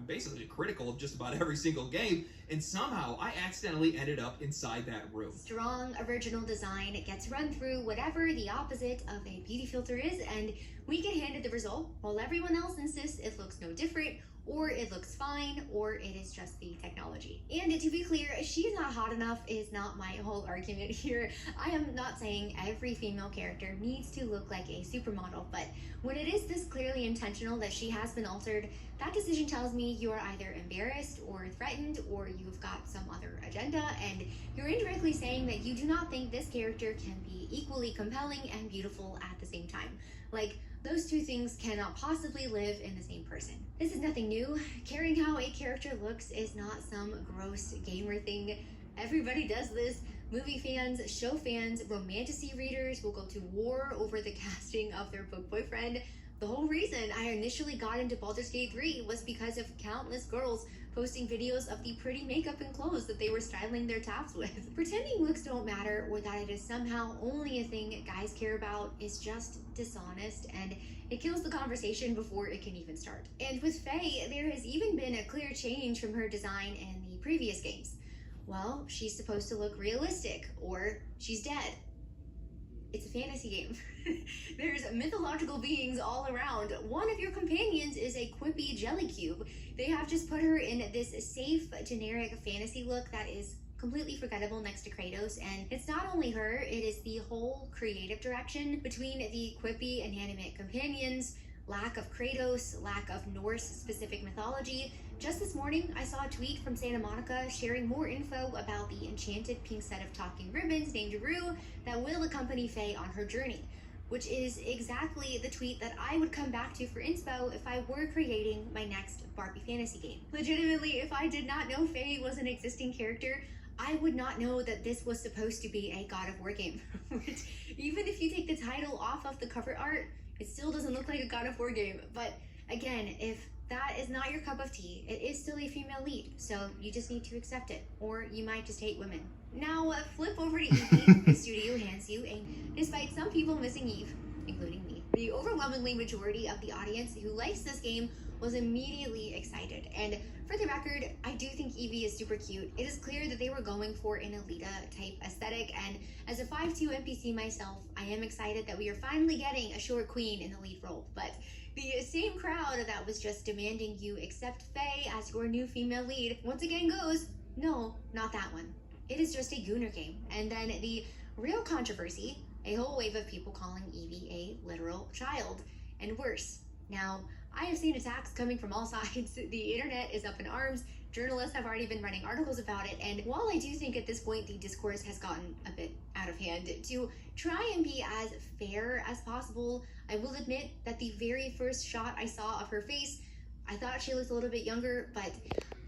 basically critical of just about every single game, and somehow I accidentally ended up inside that room. Strong original design gets run through whatever the opposite of a beauty filter is, and we get handed the result while everyone else insists it looks no different, or it looks fine, or it is just the technology. And to be clear, she's not hot enough is not my whole argument here. I am not saying every female character needs to look like a supermodel, but when it is this clearly intentional that she has been altered, that decision tells me you are either embarrassed or threatened, or you've got some other agenda, and you're indirectly saying that you do not think this character can be equally compelling and beautiful at the same time. Like, those two things cannot possibly live in the same person. This is nothing new. Caring how a character looks is not some gross gamer thing. Everybody does this. Movie fans, show fans, romantasy readers will go to war over the casting of their book boyfriend. The whole reason I initially got into Baldur's Gate 3 was because of countless girls posting videos of the pretty makeup and clothes that they were styling their tabs with. Pretending looks don't matter, or that it is somehow only a thing guys care about, is just dishonest, and it kills the conversation before it can even start. And with Faye, there has even been a clear change from her design in the previous games. Well, she's supposed to look realistic, or she's dead. it's a fantasy game. There's mythological beings all around. One of your companions is a quippy jelly cube. They have just put her in this safe, generic fantasy look that is completely forgettable next to Kratos, and it's not only her, it is the whole creative direction between the quippy inanimate companions, lack of Kratos, lack of Norse-specific mythology. Just this morning, I saw a tweet from Santa Monica sharing more info about the enchanted pink set of talking ribbons named Rue that will accompany Faye on her journey, which is exactly the tweet that I would come back to for inspo if I were creating my next Barbie fantasy game. Legitimately, if I did not know Faye was an existing character, I would not know that this was supposed to be a God of War game. Even if you take the title off of the cover art, it still doesn't look like a God of War game. But again, if that is not your cup of tea, it is still a female lead, so you just need to accept it, or you might just hate women. Now flip over to Evie. The studio hands you a... Despite some people missing Eve, including me, the overwhelmingly majority of the audience who likes this game was immediately excited. And for the record, I do think Evie is super cute. It is clear that they were going for an Alita type aesthetic, and as a 5'2" NPC myself, I am excited that we are finally getting a short queen in the lead role. But the same crowd that was just demanding you accept Faye as your new female lead once again goes, no, not that one. It is just a Gooner game. And then the real controversy, a whole wave of people calling Evie a literal child, and worse. Now, I have seen attacks coming from all sides. The internet is up in arms. Journalists have already been writing articles about it, and while I do think at this point the discourse has gotten a bit out of hand, to try and be as fair as possible, I will admit that the very first shot I saw of her face, I thought she looked a little bit younger, but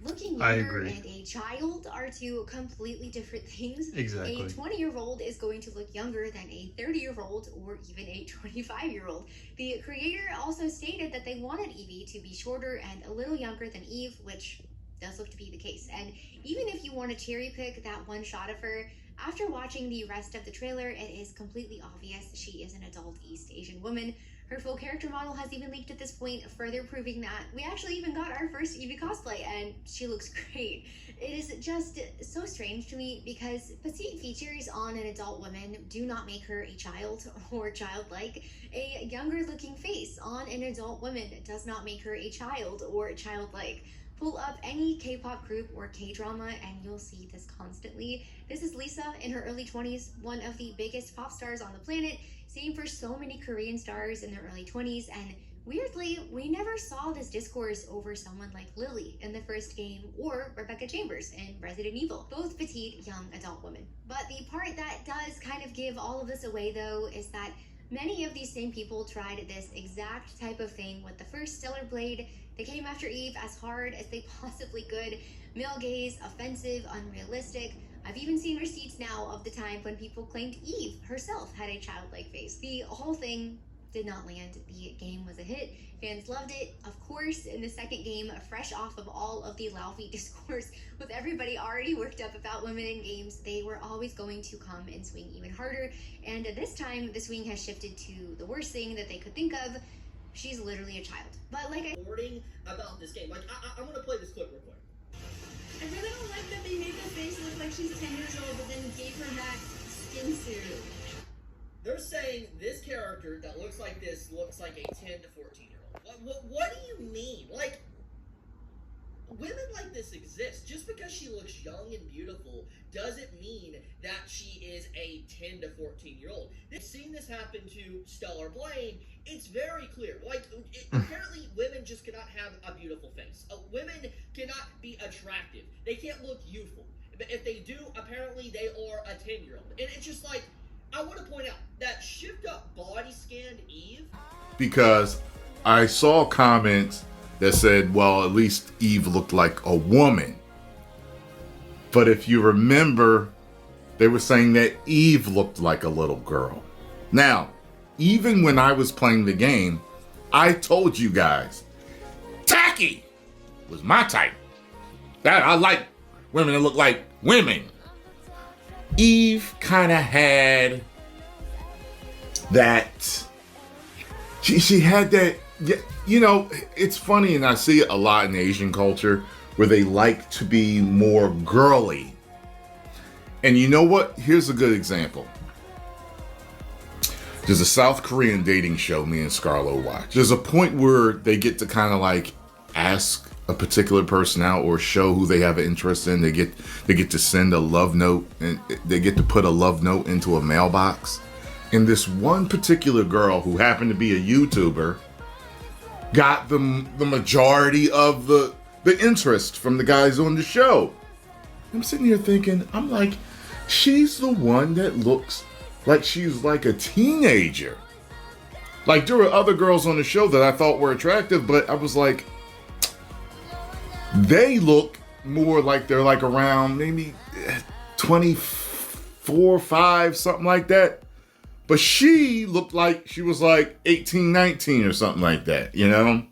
looking younger and a child are two completely different things. Exactly. A 20-year-old is going to look younger than a 30-year-old or even a 25-year-old. The creator also stated that they wanted Evie to be shorter and a little younger than Eve, which does look to be the case. And even if you want to cherry pick that one shot of her, after watching the rest of the trailer, it is completely obvious she is an adult East Asian woman. Her full character model has even leaked at this point, further proving that we actually even got our first Evie cosplay, and she looks great. It is just so strange to me because petite features on an adult woman do not make her a child or childlike. A younger looking face on an adult woman does not make her a child or childlike. Pull up any K-pop group or K-drama and you'll see this constantly. This is Lisa in her early 20s, one of the biggest pop stars on the planet. Same for so many Korean stars in their early 20s, and weirdly, we never saw this discourse over someone like Lily in the first game or Rebecca Chambers in Resident Evil, both petite, young adult women. But the part that does kind of give all of this away though is that many of these same people tried this exact type of thing with the first Stellar Blade. They came after Eve as hard as they possibly could. Male gaze, offensive, unrealistic. I've even seen receipts now of the time when people claimed Eve herself had a childlike face. The whole thing did not land. The game was a hit. Fans loved it. Of course, in the second game, fresh off of all of the Laufey discourse, with everybody already worked up about women in games, they were always going to come and swing even harder. And this time, the swing has shifted to the worst thing that they could think of. She's literally a child. But like about this game. Like, I'm gonna play this clip real quick. I really don't like that they made the face look like she's 10 years old, but then gave her that skin suit. They're saying this character that looks like this looks like a 10 to 14-year-old. What do you mean? Like, women like this exist. Just because she looks young and beautiful doesn't mean that she is a 10 to 14-year-old. They've seen this happen to Stellar Blade. It's very clear. Like, apparently women just cannot have a beautiful face. Women cannot be attractive. They can't look youthful. But if they do, apparently they are a 10-year-old. And it's just like, I want to point out that shift up body scanned Eve. Because I saw comments that said, well, at least Eve looked like a woman. But if you remember, they were saying that Eve looked like a little girl. Now, even when I was playing the game, I told you guys, tacky was my type. That I like women that look like women. Eve kind of had that, she had that, you know, it's funny, and I see it a lot in Asian culture where they like to be more girly. And you know what? Here's a good example. There's a South Korean dating show me and Scarlo watch. There's a point where they get to kind of like ask a particular person out or show who they have an interest in. They get to send a love note, and they get to put a love note into a mailbox. And this one particular girl who happened to be a YouTuber got the majority of the interest from the guys on the show. I'm sitting here thinking, I'm like, she's the one that looks like she's like a teenager. Like, there were other girls on the show that I thought were attractive, but I was like, they look more like they're like around maybe 24, 5, something like that. But she looked like she was like 18, 19 or something like that, you know?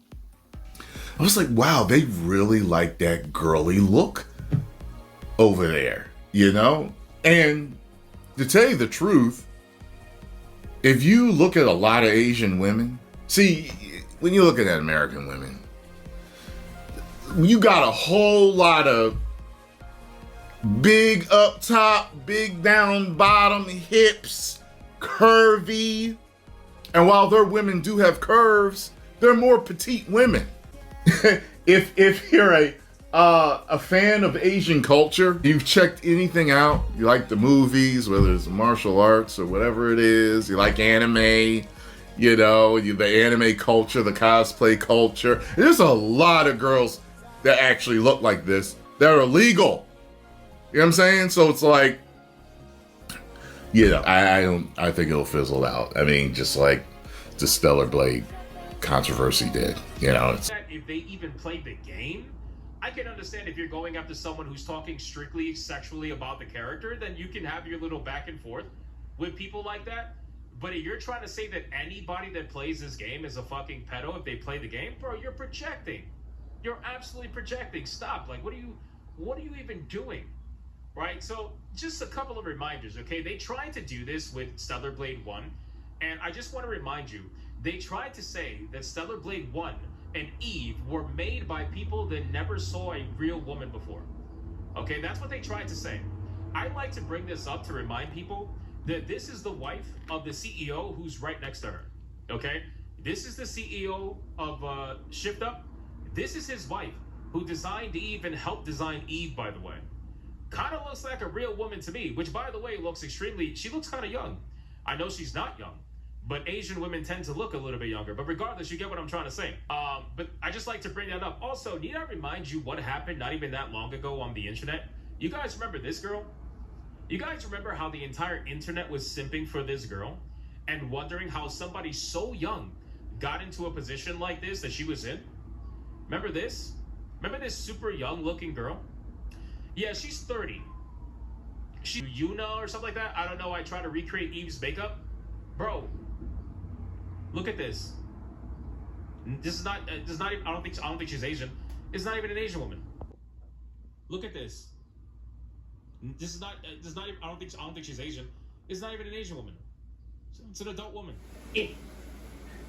I was like, wow, they really like that girly look over there, you know? And to tell you the truth, if you look at a lot of Asian women, see, when you look at American women, you got a whole lot of big up top, big down bottom, hips, curvy. And while their women do have curves, they're more petite women. If you're a fan of Asian culture, you've checked anything out, you like the movies, whether it's martial arts or whatever it is, you like anime, you know, the anime culture, the cosplay culture. There's a lot of girls that actually look like this that are legal. You know what I'm saying? So it's like, you know, I think it'll fizzle out. I mean, just like the Stellar Blade controversy did, you know. If they even played the game, I can understand if you're going after someone who's talking strictly sexually about the character, then you can have your little back and forth with people like that. But if you're trying to say that anybody that plays this game is a fucking pedo if they play the game, bro, you're projecting. You're absolutely projecting. Stop. Like, what are you even doing? Right? So just a couple of reminders, okay? They tried to do this with Stellar Blade 1, and I just want to remind you, they tried to say that Stellar Blade 1 and Eve were made by people that never saw a real woman before. Okay, that's what they tried to say. I like to bring this up to remind people that this is the wife of the CEO who's right next to her. Okay, this is the CEO of Shift Up. This is his wife who designed Eve and helped design Eve, by the way. Kind of looks like a real woman to me, which, by the way, she looks kind of young. I know she's not young, but Asian women tend to look a little bit younger. But regardless, you get what I'm trying to say. But I just like to bring that up. Also, need I remind you what happened not even that long ago on the internet? You guys remember this girl? You guys remember how the entire internet was simping for this girl and wondering how somebody so young got into a position like this that she was in? Remember this? Remember this super young looking girl? Yeah, she's 30. She Yuna or something like that. I don't know. I try to recreate Eve's makeup. Bro, look at this. This is not even, I don't think she's Asian. It's not even an Asian woman. Look at this. I don't think she's Asian. It's not even an Asian woman. It's an adult woman.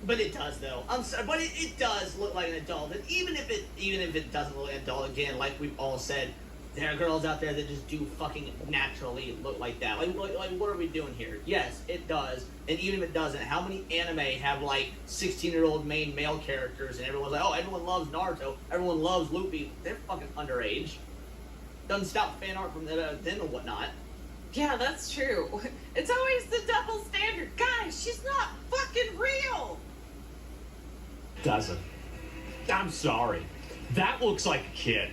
But it does though. I'm sorry, but it does look like an adult. And even if it doesn't look like an adult, again, like we've all said, there are girls out there that just do fucking naturally look like that. Like what are we doing here? Yes, it does. And even if it doesn't, how many anime have like 16-year-old main male characters and everyone's like, oh, everyone loves Naruto, everyone loves Laufey. They're fucking underage. Doesn't stop fan art from then and whatnot. Yeah, that's true. It's always the double standard. Guys, she's not fucking real. Doesn't. I'm sorry. That looks like a kid.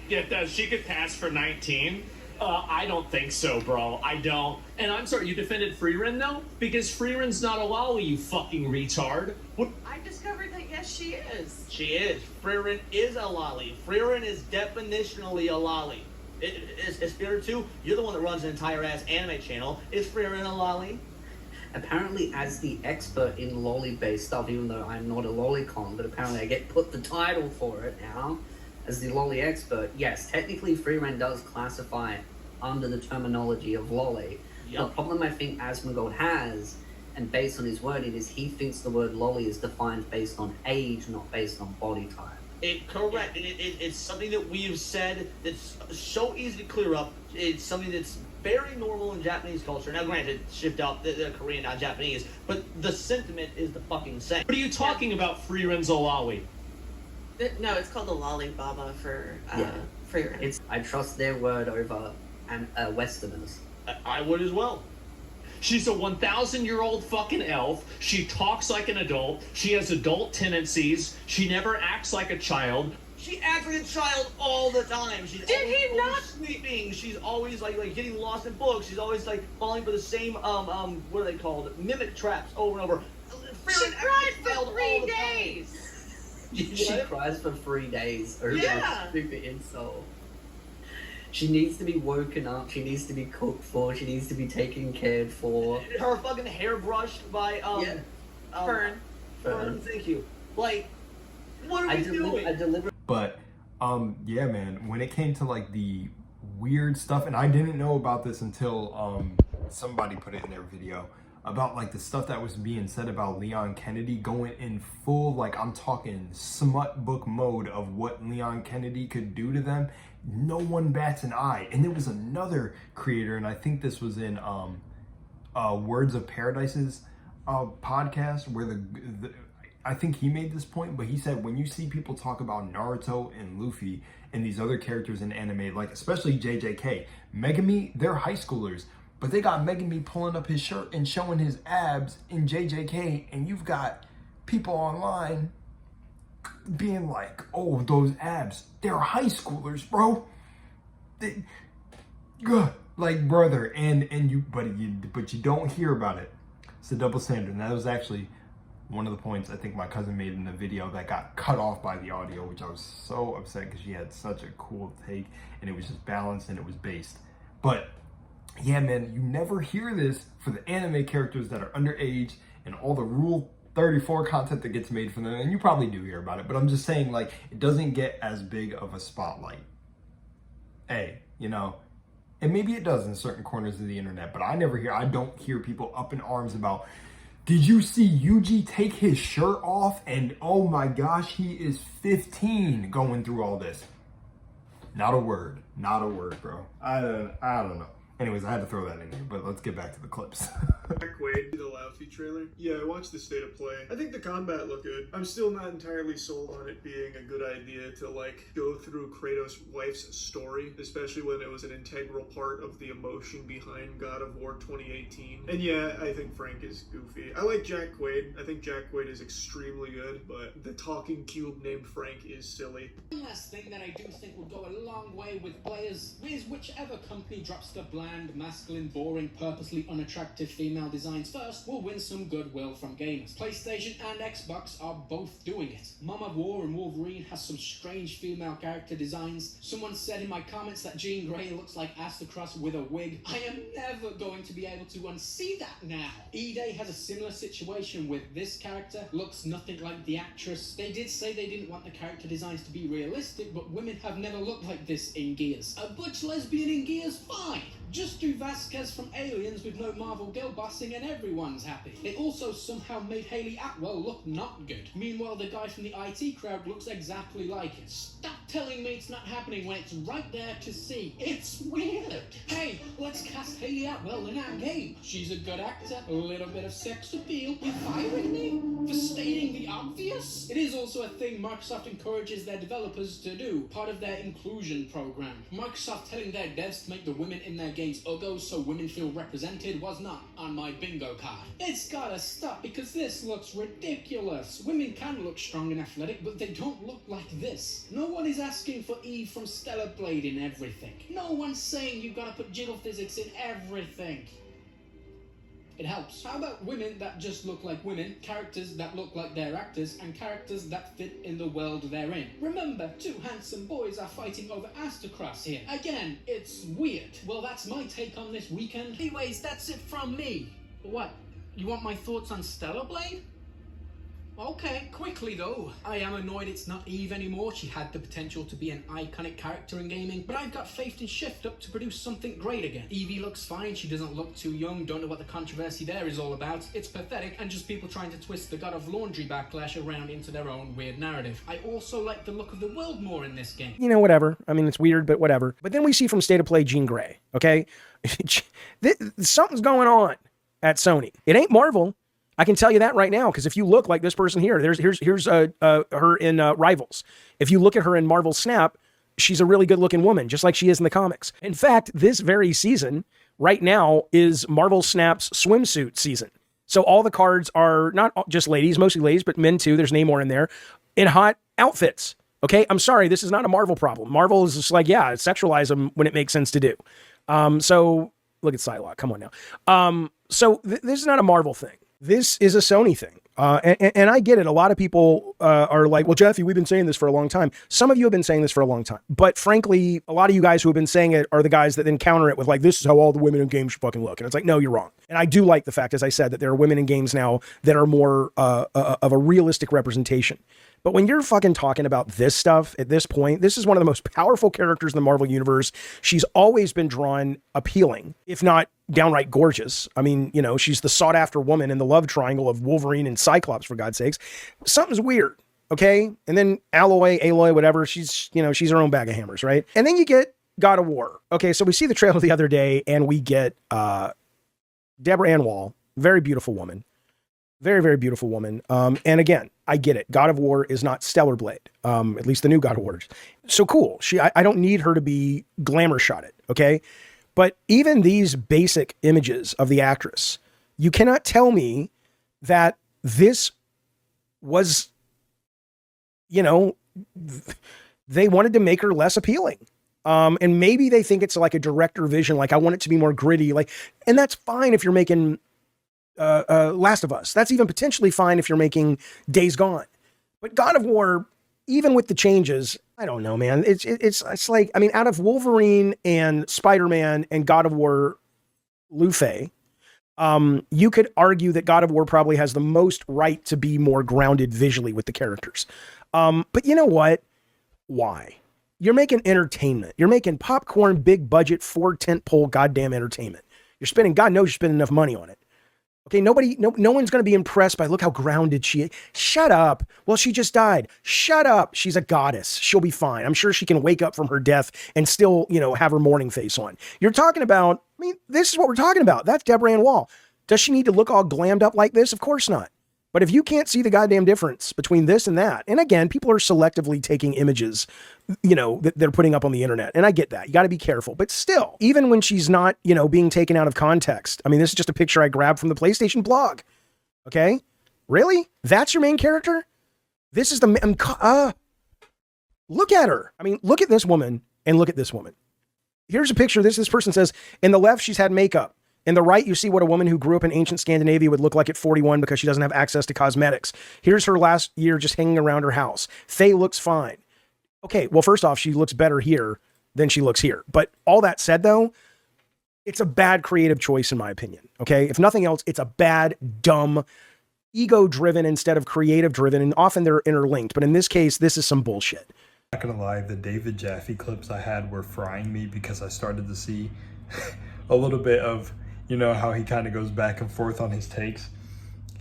Yeah, does she could pass for 19? I don't think so, bro. I don't. And I'm sorry, you defended Freerin, though? Because Freerin's not a lolly, you fucking retard. What? I discovered that, yes, she is. She is. Freerin is a lolly. Freerin is definitionally a lolly. Is Spirit 2, you're the one that runs an entire ass anime channel. Is Freerin a lolly? Apparently, as the expert in lolly-based stuff, even though I'm not a lolicon, but apparently I get put the title for it now, as the lolly expert, yes, technically Freerin does classify under the terminology of lolly. Yep. The problem I think Asmongold has, and based on his wording, is he thinks the word lolly is defined based on age, not based on body type. Correct. It's something that we've said that's so easy to clear up. It's something that's very normal in Japanese culture. Now, granted, shipped out the Korean, not Japanese, but the sentiment is the fucking same. What are you talking about, Freerin Zolawi? No, it's called the Lollibaba for Yeah. Freerin. It's I trust their word over Westerners. I would as well. She's a 1,000-year-old fucking elf. She talks like an adult. She has adult tendencies. She never acts like a child. She acts like a child all the time. She's Did he always not? sleeping. She's always like getting lost in books. She's always like falling for the same what are they called? Mimic traps over and over. She cried for 3 days. She cries for 3 days over Yeah. a stupid insult. She needs to be woken up. She needs to be cooked for. She needs to be taken cared for. Her fucking hair brushed by Fern. Fern, thank you. Like, what are we doing? But yeah, man, when it came to like the weird stuff, and I didn't know about this until somebody put it in their video about like the stuff that was being said about Leon Kennedy going in full, like I'm talking smut book mode of what Leon Kennedy could do to them. No one bats an eye. And there was another creator, and I think this was in Words of Paradise's podcast, where I think he made this point, but he said when you see people talk about Naruto and Luffy and these other characters in anime, like especially JJK, Megami, they're high schoolers, but they got Megami pulling up his shirt and showing his abs in JJK, and you've got people online being like, oh, those abs, they're high schoolers, bro. Like, brother, but you don't hear about it. It's a double standard, and that was actually one of the points I think my cousin made in the video that got cut off by the audio, which I was so upset because she had such a cool take, and it was just balanced and it was based. But yeah, man, you never hear this for the anime characters that are underage and all the Rule 34 content that gets made for them, and you probably do hear about it, but I'm just saying, like, it doesn't get as big of a spotlight. Hey, you know, and maybe it does in certain corners of the internet, but I don't hear people up in arms about, did you see Yuji take his shirt off and oh my gosh, he is 15 going through all this. Not a word, bro. I don't know. Anyways, I had to throw that in here, but let's get back to the clips. Jack Wade, the Laufey trailer. Yeah, I watched the state of play. I think the combat looked good. I'm still not entirely sold on it being a good idea to like go through Kratos' wife's story, especially when it was an integral part of the emotion behind God of War 2018. And yeah, I think Frank is goofy. I like Jack Quaid. I think Jack Quaid is extremely good, but the talking cube named Frank is silly. One last thing that I do think will go a long way with players is whichever company drops the bland, masculine, boring, purposely unattractive female designs first will win some goodwill from gamers. PlayStation and Xbox are both doing it. Mom of War and Wolverine has some strange female character designs. Someone said in my comments that Jean Grey looks like Astacross with a wig. I am never going to be able to unsee that now. E-Day has a similar situation with this character. Looks nothing like the actress. They did say they didn't want the character designs to be realistic, but women have never looked like this in Gears. A butch lesbian in Gears? Fine. Just do Vasquez from Aliens with no Marvel girl bossing and everyone's happy. They also somehow made Hayley Atwell look not good. Meanwhile, the guy from the IT crowd looks exactly like it. Stop telling me it's not happening when it's right there to see. It's weird. Hey, let's cast Hayley Atwell in our game. She's a good actor, a little bit of sex appeal. You're firing me for stating the obvious? It is also a thing Microsoft encourages their developers to do, part of their inclusion program. Microsoft telling their devs to make the women in their games uggos so women feel represented was not on my bingo card. It's gotta stop because this looks ridiculous. Women can look strong and athletic, but they don't look like this. No one is asking for Eve from Stellar Blade in everything. No one's saying you've gotta put jiggle physics in everything. It helps. How about women that just look like women, characters that look like their actors, and characters that fit in the world they're in? Remember, two handsome boys are fighting over Astacross here. Again, it's weird. Well, that's my take on this weekend. Anyways, that's it from me. What? You want my thoughts on Stellar Blade? Okay, quickly though. I am annoyed it's not Eve anymore. She had the potential to be an iconic character in gaming, but I've got faith in Shift Up to produce something great again. Evie looks fine, she doesn't look too young, don't know what the controversy there is all about. It's pathetic and just people trying to twist the God of Laundry backlash around into their own weird narrative. I also like the look of the world more in this game. You know, whatever. I mean, it's weird, but whatever. But then we see from State of Play Jean Grey, okay? Something's going on at Sony. It ain't Marvel. I can tell you that right now, because if you look like this person here, here's her in Rivals. If you look at her in Marvel Snap, she's a really good-looking woman, just like she is in the comics. In fact, this very season, right now, is Marvel Snap's swimsuit season. So all the cards are not just ladies, mostly ladies, but men too, there's Namor in there, in hot outfits. Okay, I'm sorry, this is not a Marvel problem. Marvel is just like, yeah, sexualize them when it makes sense to do. So, look at Psylocke, come on now. So this is not a Marvel thing. This is a Sony thing. And I get it. A lot of people are like, well, Jeffy, we've been saying this for a long time. Some of you have been saying this for a long time. But frankly, a lot of you guys who have been saying it are the guys that then counter it with like, this is how all the women in games should fucking look. And it's like, no, you're wrong. And I do like the fact, as I said, that there are women in games now that are more of a realistic representation. But when you're fucking talking about this stuff at this point, this is one of the most powerful characters in the Marvel Universe. She's always been drawn appealing, if not downright gorgeous. I mean, you know, she's the sought after woman in the love triangle of Wolverine and Cyclops, for God's sakes. Something's weird, okay? And then Aloy, whatever, she's her own bag of hammers, right? And then you get God of War. Okay, so we see the trailer the other day and we get Deborah Ann Wall, very beautiful woman. Very, very beautiful woman. And again, I get it. God of War is not Stellar Blade. At least the new God of War. So cool. I don't need her to be glamour shotted. Okay. But even these basic images of the actress, you cannot tell me that this was, you know, they wanted to make her less appealing. And maybe they think it's like a director vision. Like I want it to be more gritty. Like, and that's fine if you're making Last of Us. That's even potentially fine if you're making Days Gone. But God of War, even with the changes, I don't know, man. It's like, I mean, out of Wolverine and Spider-Man and God of War Laufey, you could argue that God of War probably has the most right to be more grounded visually with the characters. But you know what? Why? You're making entertainment. You're making popcorn, big budget, 4 tentpole goddamn entertainment. You're spending, God knows you're spending enough money on it. Okay, no one's going to be impressed by, look how grounded she is. Shut up. Well, she just died. Shut up. She's a goddess. She'll be fine. I'm sure she can wake up from her death and still, you know, have her mourning face on. You're talking about, I mean, this is what we're talking about. That's Deborah Ann Wall. Does she need to look all glammed up like this? Of course not. But if you can't see the goddamn difference between this and that, and again, people are selectively taking images, you know, that they're putting up on the internet. And I get that. You got to be careful. But still, even when she's not, you know, being taken out of context. I mean, this is just a picture I grabbed from the PlayStation blog. Okay? Really? That's your main character? This is the, look at her. I mean, look at this woman and look at this woman. Here's a picture. This person says, in the left, she's had makeup. In the right, you see what a woman who grew up in ancient Scandinavia would look like at 41 because she doesn't have access to cosmetics. Here's her last year just hanging around her house. Faye looks fine. Okay, well, first off, she looks better here than she looks here. But all that said, though, it's a bad creative choice, in my opinion. Okay, if nothing else, it's a bad, dumb, ego-driven instead of creative-driven, and often they're interlinked. But in this case, this is some bullshit. Not gonna lie, the David Jaffe clips I had were frying me because I started to see a little bit of, you know, how he kind of goes back and forth on his takes.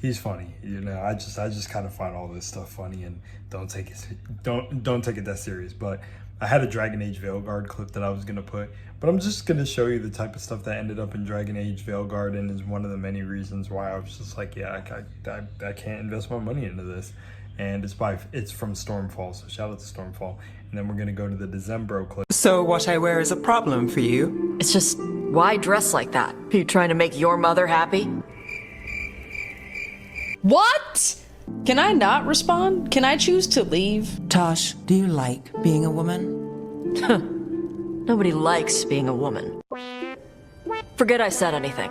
He's funny, you know. I just kind of find all this stuff funny and don't take it that serious. But I had a Dragon Age Veilguard clip that I was gonna put, but I'm just gonna show you the type of stuff that ended up in Dragon Age Veilguard, and is one of the many reasons why I was just like, yeah, I can't invest my money into this. And it's from Stormfall, so shout out to Stormfall. And then we're gonna go to the Decembro clip. So what I wear is a problem for you? It's just, why dress like that? Are you trying to make your mother happy? What? Can I not respond? Can I choose to leave? Tosh, do you like being a woman? Nobody likes being a woman. Forget I said anything.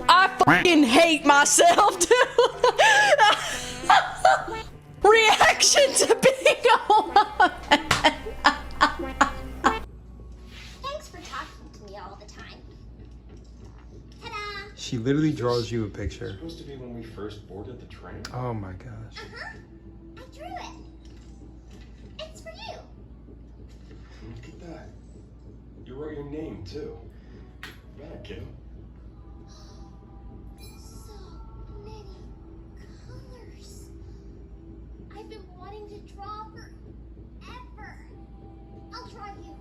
I fucking hate myself, dude. Reaction to being a woman. Thanks for talking to me all the time. Ta-da! She literally draws you a picture. Supposed to be when we first boarded the train. Oh my gosh. I drew it. It's for you. Look at that. You wrote your name too. Bad kid. So many colors. I've been wanting to draw forever. I'll draw you,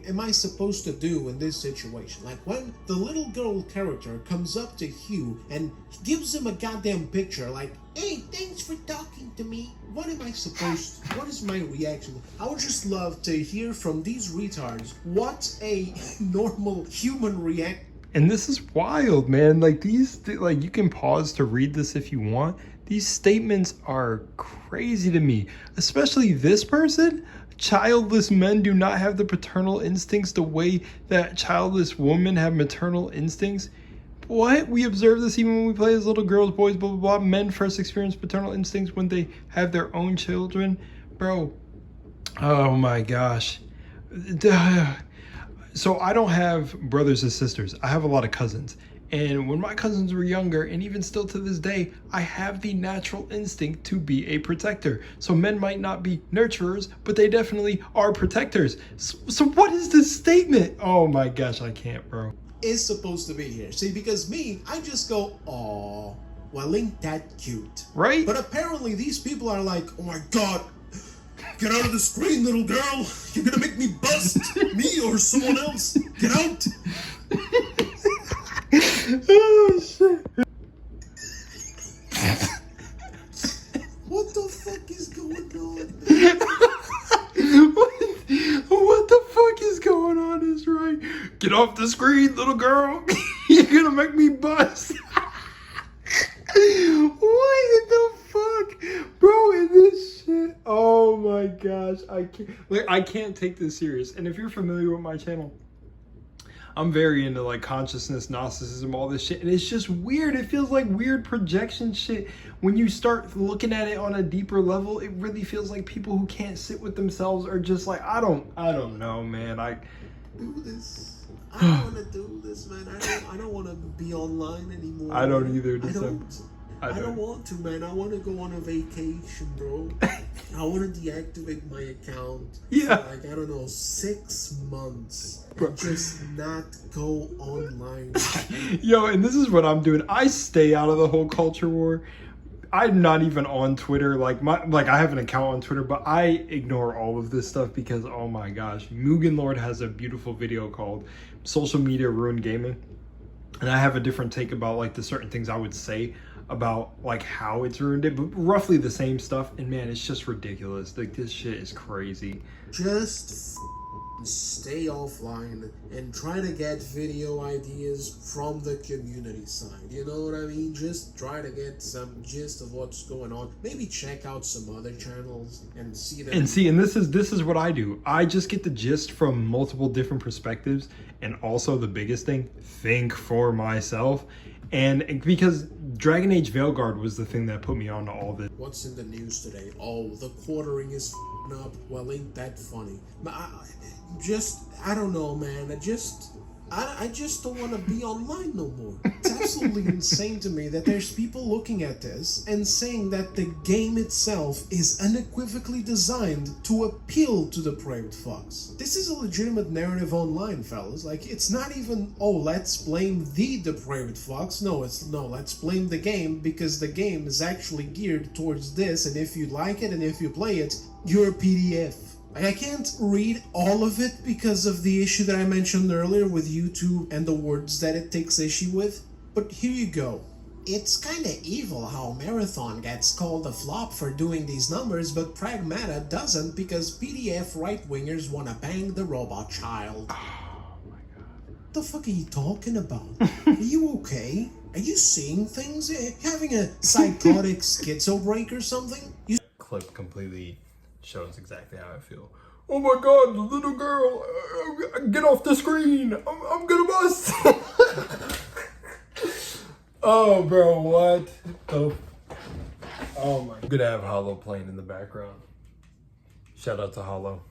Am I supposed to do in this situation? Like when the little girl character comes up to Hugh and gives him a goddamn picture like, hey, thanks for talking to me. What am I supposed to, what is my reaction? I would just love to hear from these retards what a normal human react. And this is wild, man. Like these, like you can pause to read this if you want. These statements are crazy to me, especially this person. Childless men do not have the paternal instincts the way that childless women have maternal instincts. What? We observe this even when we play as little girls, boys, blah, blah, blah. Men first experience paternal instincts when they have their own children. Bro, oh my gosh. So I don't have brothers and sisters. I have a lot of cousins. And when my cousins were younger, and even still to this day, I have the natural instinct to be a protector. So men might not be nurturers, but they definitely are protectors. So what is this statement? Oh my gosh, I can't, bro. Is supposed to be here. See, because me, I just go, aw, well, ain't that cute? Right? But apparently these people are like, oh my god, get out of the screen, little girl. You're gonna make me bust me or someone else. Get out. Oh shit. What the fuck is going on? What the fuck is going on is right. Get off the screen, little girl. You're gonna make me bust. What in the fuck? Bro, in this shit. Oh my gosh. I can't take this serious. And if you're familiar with my channel, I'm very into like consciousness, Gnosticism, all this shit. And it's just weird. It feels like weird projection shit. When you start looking at it on a deeper level, it really feels like people who can't sit with themselves are just like, I don't know, man. Do this. I don't want to do this, man. I don't want to be online anymore. I don't either. I don't want to, man. I want to go on a vacation, bro. I want to deactivate my account. Yeah. For like, I don't know, 6 months. And just not go online. Yo, and this is what I'm doing. I stay out of the whole culture war. I'm not even on Twitter. Like I have an account on Twitter, but I ignore all of this stuff because, oh my gosh, Mugen Lord has a beautiful video called Social Media Ruined Gaming. And I have a different take about like the certain things I would say about like how it's ruined it, but roughly the same stuff. And man, it's just ridiculous. Like this shit is crazy. Just stay offline and try to get video ideas from the community side. You know what I mean? Just try to get some gist of what's going on. Maybe check out some other channels and see them. And this is what I do. I just get the gist from multiple different perspectives, and also the biggest thing, think for myself. And because Dragon Age Veilguard was the thing that put me on to all this. What's in the news today? Oh, the quartering is up. Well, ain't that funny? I don't know, man. I just don't want to be online no more. It's absolutely insane to me that there's people looking at this and saying that the game itself is unequivocally designed to appeal to the depraved fucks. This is a legitimate narrative online, fellas. Like, it's not even, oh, let's blame the depraved fucks. No, let's blame the game because the game is actually geared towards this, and if you like it and if you play it, you're a PDF. I can't read all of it because of the issue that I mentioned earlier with YouTube and the words that it takes issue with, but here you go. It's kinda evil how Marathon gets called a flop for doing these numbers, but Pragmata doesn't because PDF right-wingers wanna bang the robot child. Oh my god. What the fuck are you talking about? Are you okay? Are you seeing things? Having a psychotic schizo break or something? Clip completely shows exactly how I feel. Oh my god, the little girl, get off the screen, I'm gonna bust. Oh bro, what the, oh my, I'm gonna have Hollow playing in the background. Shout out to Hollow.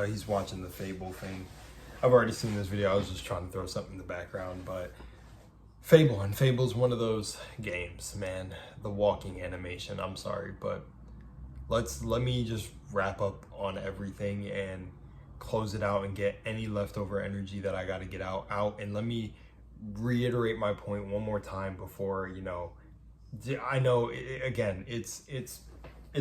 He's watching the Fable thing. I've already seen this video. I was just trying to throw something in the background, but Fable, and Fable's one of those games, man. The walking animation, I'm sorry, but let me just wrap up on everything and close it out and get any leftover energy that I got to get out, and let me reiterate my point one more time before, you know, I know, again, it's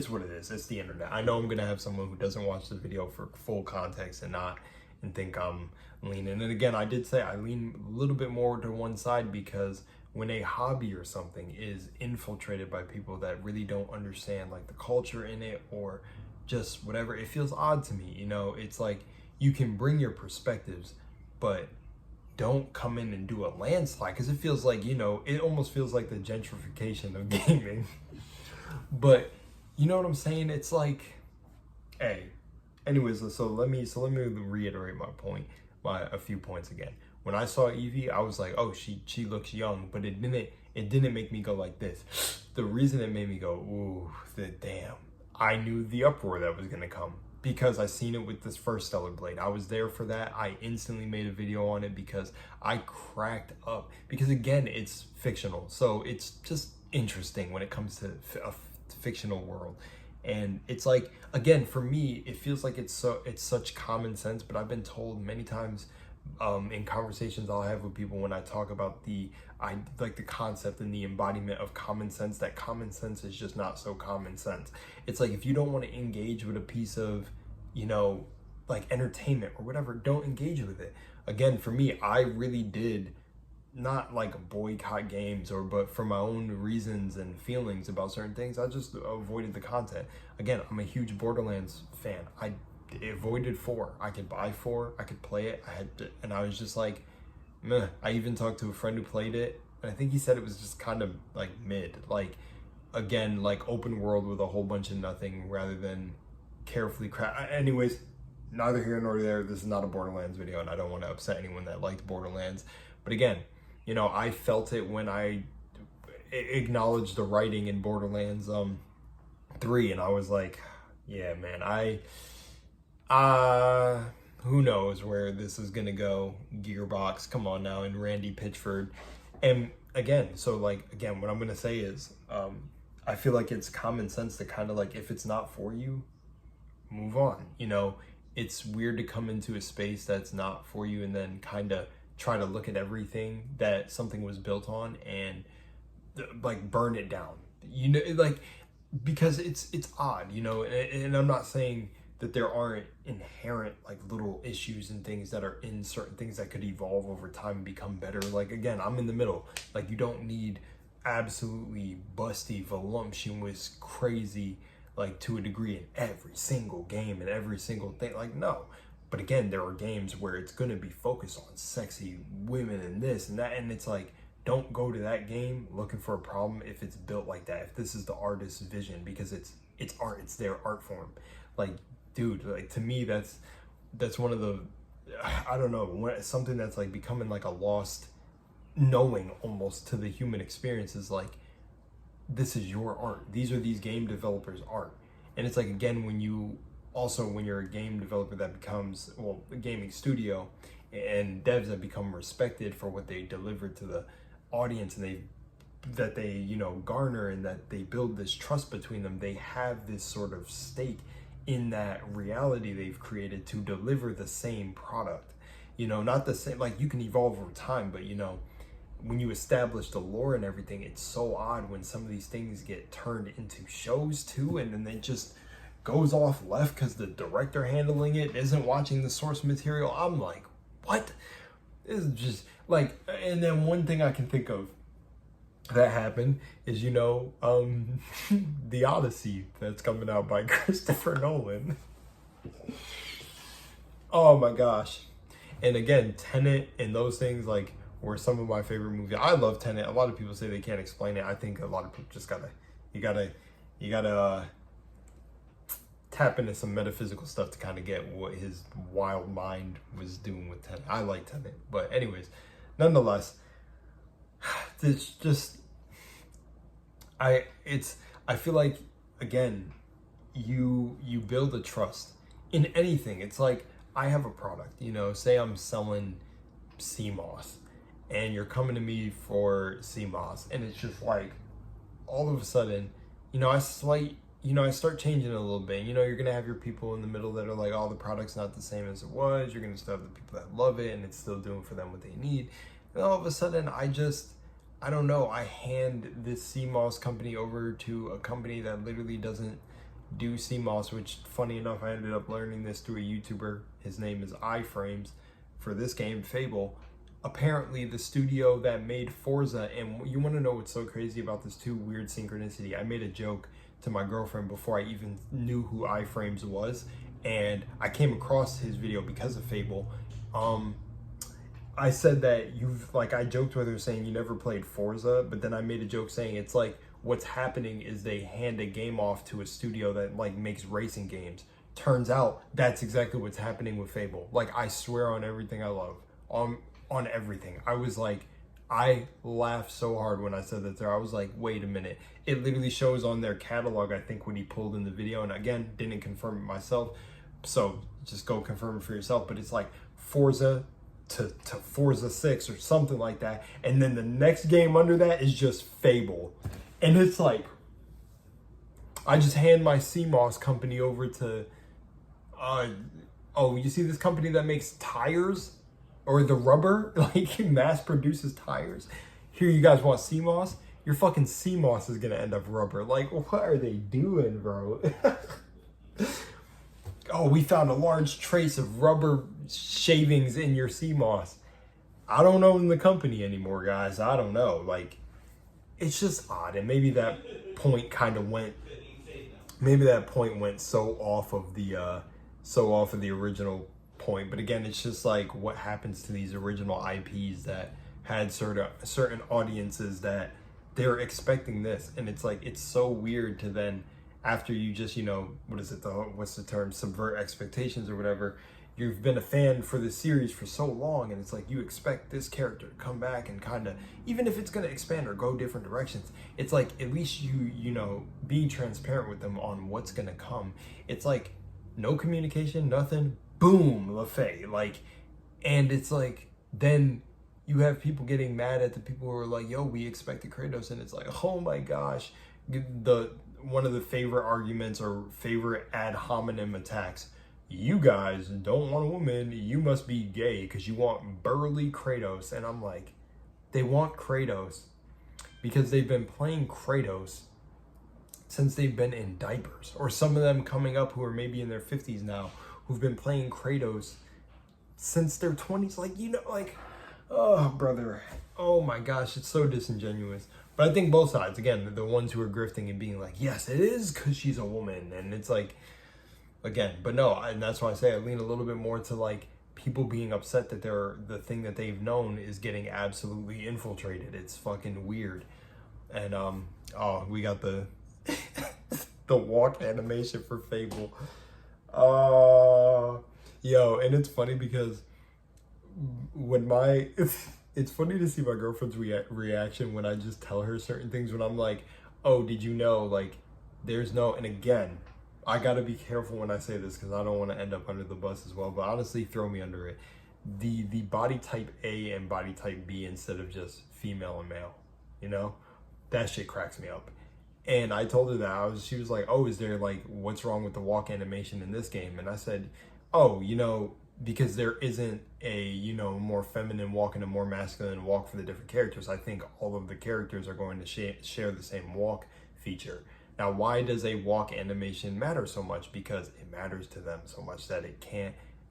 what it is. It's the internet. I know I'm gonna have someone who doesn't watch the video for full context and think I'm leaning. And again, I did say I lean a little bit more to one side, because when a hobby or something is infiltrated by people that really don't understand like the culture in it or just whatever, it feels odd to me. You know, it's like you can bring your perspectives, but don't come in and do a landslide, because it feels like, you know, it almost feels like the gentrification of gaming. But you know what I'm saying? It's like, hey, anyways, so let me reiterate my point by a few points again. When I saw Evie, I was like, oh, she looks young, but it didn't make me go like this. The reason it made me go, ooh, damn, I knew the uproar that was gonna come, because I seen it with this first Stellar Blade. I was there for that. I instantly made a video on it because I cracked up, because again, it's fictional, so it's just interesting when it comes to a fictional world. And it's like, again, for me, it feels like it's such common sense, but I've been told many times in conversations I'll have with people when I talk about the concept and the embodiment of common sense, that common sense is just not so common sense. It's like, if you don't want to engage with a piece of, you know, like entertainment or whatever, don't engage with it. Again, for me, I really did not like boycott games, but for my own reasons and feelings about certain things, I just avoided the content. Again, I'm a huge Borderlands fan. I avoided 4. I could buy 4, I could play it, and I was just like, meh. I even talked to a friend who played it, and I think he said it was just kind of like mid, like, again, like open world with a whole bunch of nothing rather than carefully anyways, neither here nor there. This is not a Borderlands video, and I don't want to upset anyone that liked Borderlands, but again, you know, I felt it when I acknowledged the writing in Borderlands 3, and I was like, yeah, man, who knows where this is gonna go. Gearbox, come on now, and Randy Pitchford. And again, what I'm gonna say is, I feel like it's common sense to kind of like, if it's not for you, move on. You know, it's weird to come into a space that's not for you and then kind of try to look at everything that something was built on and like burn it down, you know, like, because it's odd, you know. And I'm not saying that there aren't inherent like little issues and things that are in certain things that could evolve over time and become better. Like, again, I'm in the middle. Like, you don't need absolutely busty, voluptuous, crazy, like, to a degree in every single game and every single thing. Like, no. But again, there are games where it's going to be focused on sexy women and this and that. And it's like, don't go to that game looking for a problem if it's built like that. If this is the artist's vision, because it's art, it's their art form. Like, dude, like, to me, that's one of the, I don't know, something that's like becoming like a lost knowing almost to the human experience, is like, this is your art. These are these game developers' art. And it's like, again, when you're a game developer that becomes, well, a gaming studio, and devs that become respected for what they deliver to the audience, and that they, you know, garner, and that they build this trust between them, they have this sort of stake in that reality they've created to deliver the same product. You know, not the same, like, you can evolve over time, but, you know, when you establish the lore and everything, it's so odd when some of these things get turned into shows too, and then it just goes off left because the director handling it isn't watching the source material. I'm like, what? This is just like, and then one thing I can think of that happened is, you know, the Odyssey that's coming out by Christopher Nolan. Oh my gosh. And again, Tenet and those things, like, were some of my favorite movies. I love Tenet. A lot of people say they can't explain it. I think a lot of people just you gotta tap into some metaphysical stuff to kind of get what his wild mind was doing with Tenet. I like Tenet, but anyways, nonetheless, it's just, I feel like, again, you build a trust in anything. It's like, I have a product, you know, say I'm selling CMOS and you're coming to me for CMOS, and it's just like all of a sudden, you know, I start changing it a little bit. You know, you're gonna have your people in the middle that are like, oh, the product's not the same as it was. You're gonna still have the people that love it and it's still doing for them what they need. And all of a sudden, I don't know, I hand this CMOS company over to a company that literally doesn't do CMOS, which, funny enough, I ended up learning this through a YouTuber. His name is iFrames for this game, Fable. Apparently, the studio that made Forza, and you want to know what's so crazy about this too, weird synchronicity. I made a joke to my girlfriend before I even knew who iFrames was, and I came across his video because of Fable. I said that I joked with her saying you never played Forza, but then I made a joke saying it's like what's happening is they hand a game off to a studio that like makes racing games. Turns out that's exactly what's happening with Fable. Like, I swear on everything I love, on everything. I was like, I laughed so hard when I said that there. I was like, wait a minute. It literally shows on their catalog, I think, when he pulled in the video, and again, didn't confirm it myself, so just go confirm it for yourself, but it's like Forza to Forza 6 or something like that, and then the next game under that is just Fable. And it's like, I just hand my CMOS company over to, oh, you see this company that makes tires? Or the rubber, like, mass produces tires. Here, you guys want CMOS? Your fucking CMOS is gonna end up rubber. Like, what are they doing, bro? Oh, we found a large trace of rubber shavings in your CMOS. I don't own the company anymore, guys. I don't know. Like, it's just odd. And maybe that point kind of went, so off of the original point. But again, it's just like what happens to these original IPs that had certain audiences that they're expecting this, and it's like, it's so weird to then, after you just, you know, what's the term, subvert expectations or whatever. You've been a fan for the series for so long, and it's like you expect this character to come back and kind of, even if it's going to expand or go different directions, it's like at least you know, be transparent with them on what's going to come. It's like no communication, nothing. Boom, Laufey. Like, and it's like, then you have people getting mad at the people who are like, yo, we expected Kratos, and it's like, oh my gosh. One of the favorite arguments or favorite ad hominem attacks, you guys don't want a woman, you must be gay because you want burly Kratos. And I'm like, they want Kratos because they've been playing Kratos since they've been in diapers, or some of them coming up who are maybe in their 50s now, who've been playing Kratos since their 20s. Like, you know, like, oh, brother. Oh my gosh, it's so disingenuous. But I think both sides, again, the ones who are grifting and being like, yes, it is because she's a woman. And it's like, again, but no, and that's why I say I lean a little bit more to like people being upset that the thing that they've known is getting absolutely infiltrated. It's fucking weird. And, oh, we got the walk animation for Fable. Yo, and it's funny because when it's funny to see my girlfriend's reaction when I just tell her certain things, when I'm like, oh, did you know, like, there's no, and again, I gotta be careful when I say this because I don't want to end up under the bus as well, but honestly, throw me under it. The body type A and body type B instead of just female and male, you know, that shit cracks me up. And I told her that, she was like, oh, is there like, what's wrong with the walk animation in this game? And I said, oh, you know, because there isn't a, you know, more feminine walk and a more masculine walk for the different characters. I think all of the characters are going to share the same walk feature. Now, why does a walk animation matter so much? Because it matters to them so much that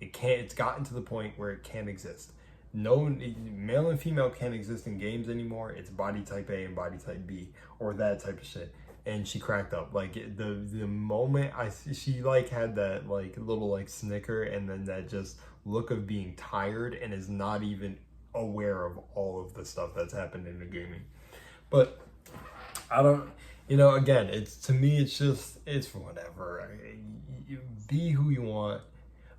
it's gotten to the point where it can't exist. No, male and female can't exist in games anymore. It's body type A and body type B, or that type of shit. And she cracked up. Like, the moment she like had that like little like snicker, and then that just look of being tired and is not even aware of all of the stuff that's happened in the gaming. But I don't, you know, again, to me, it's whatever. You be who you want.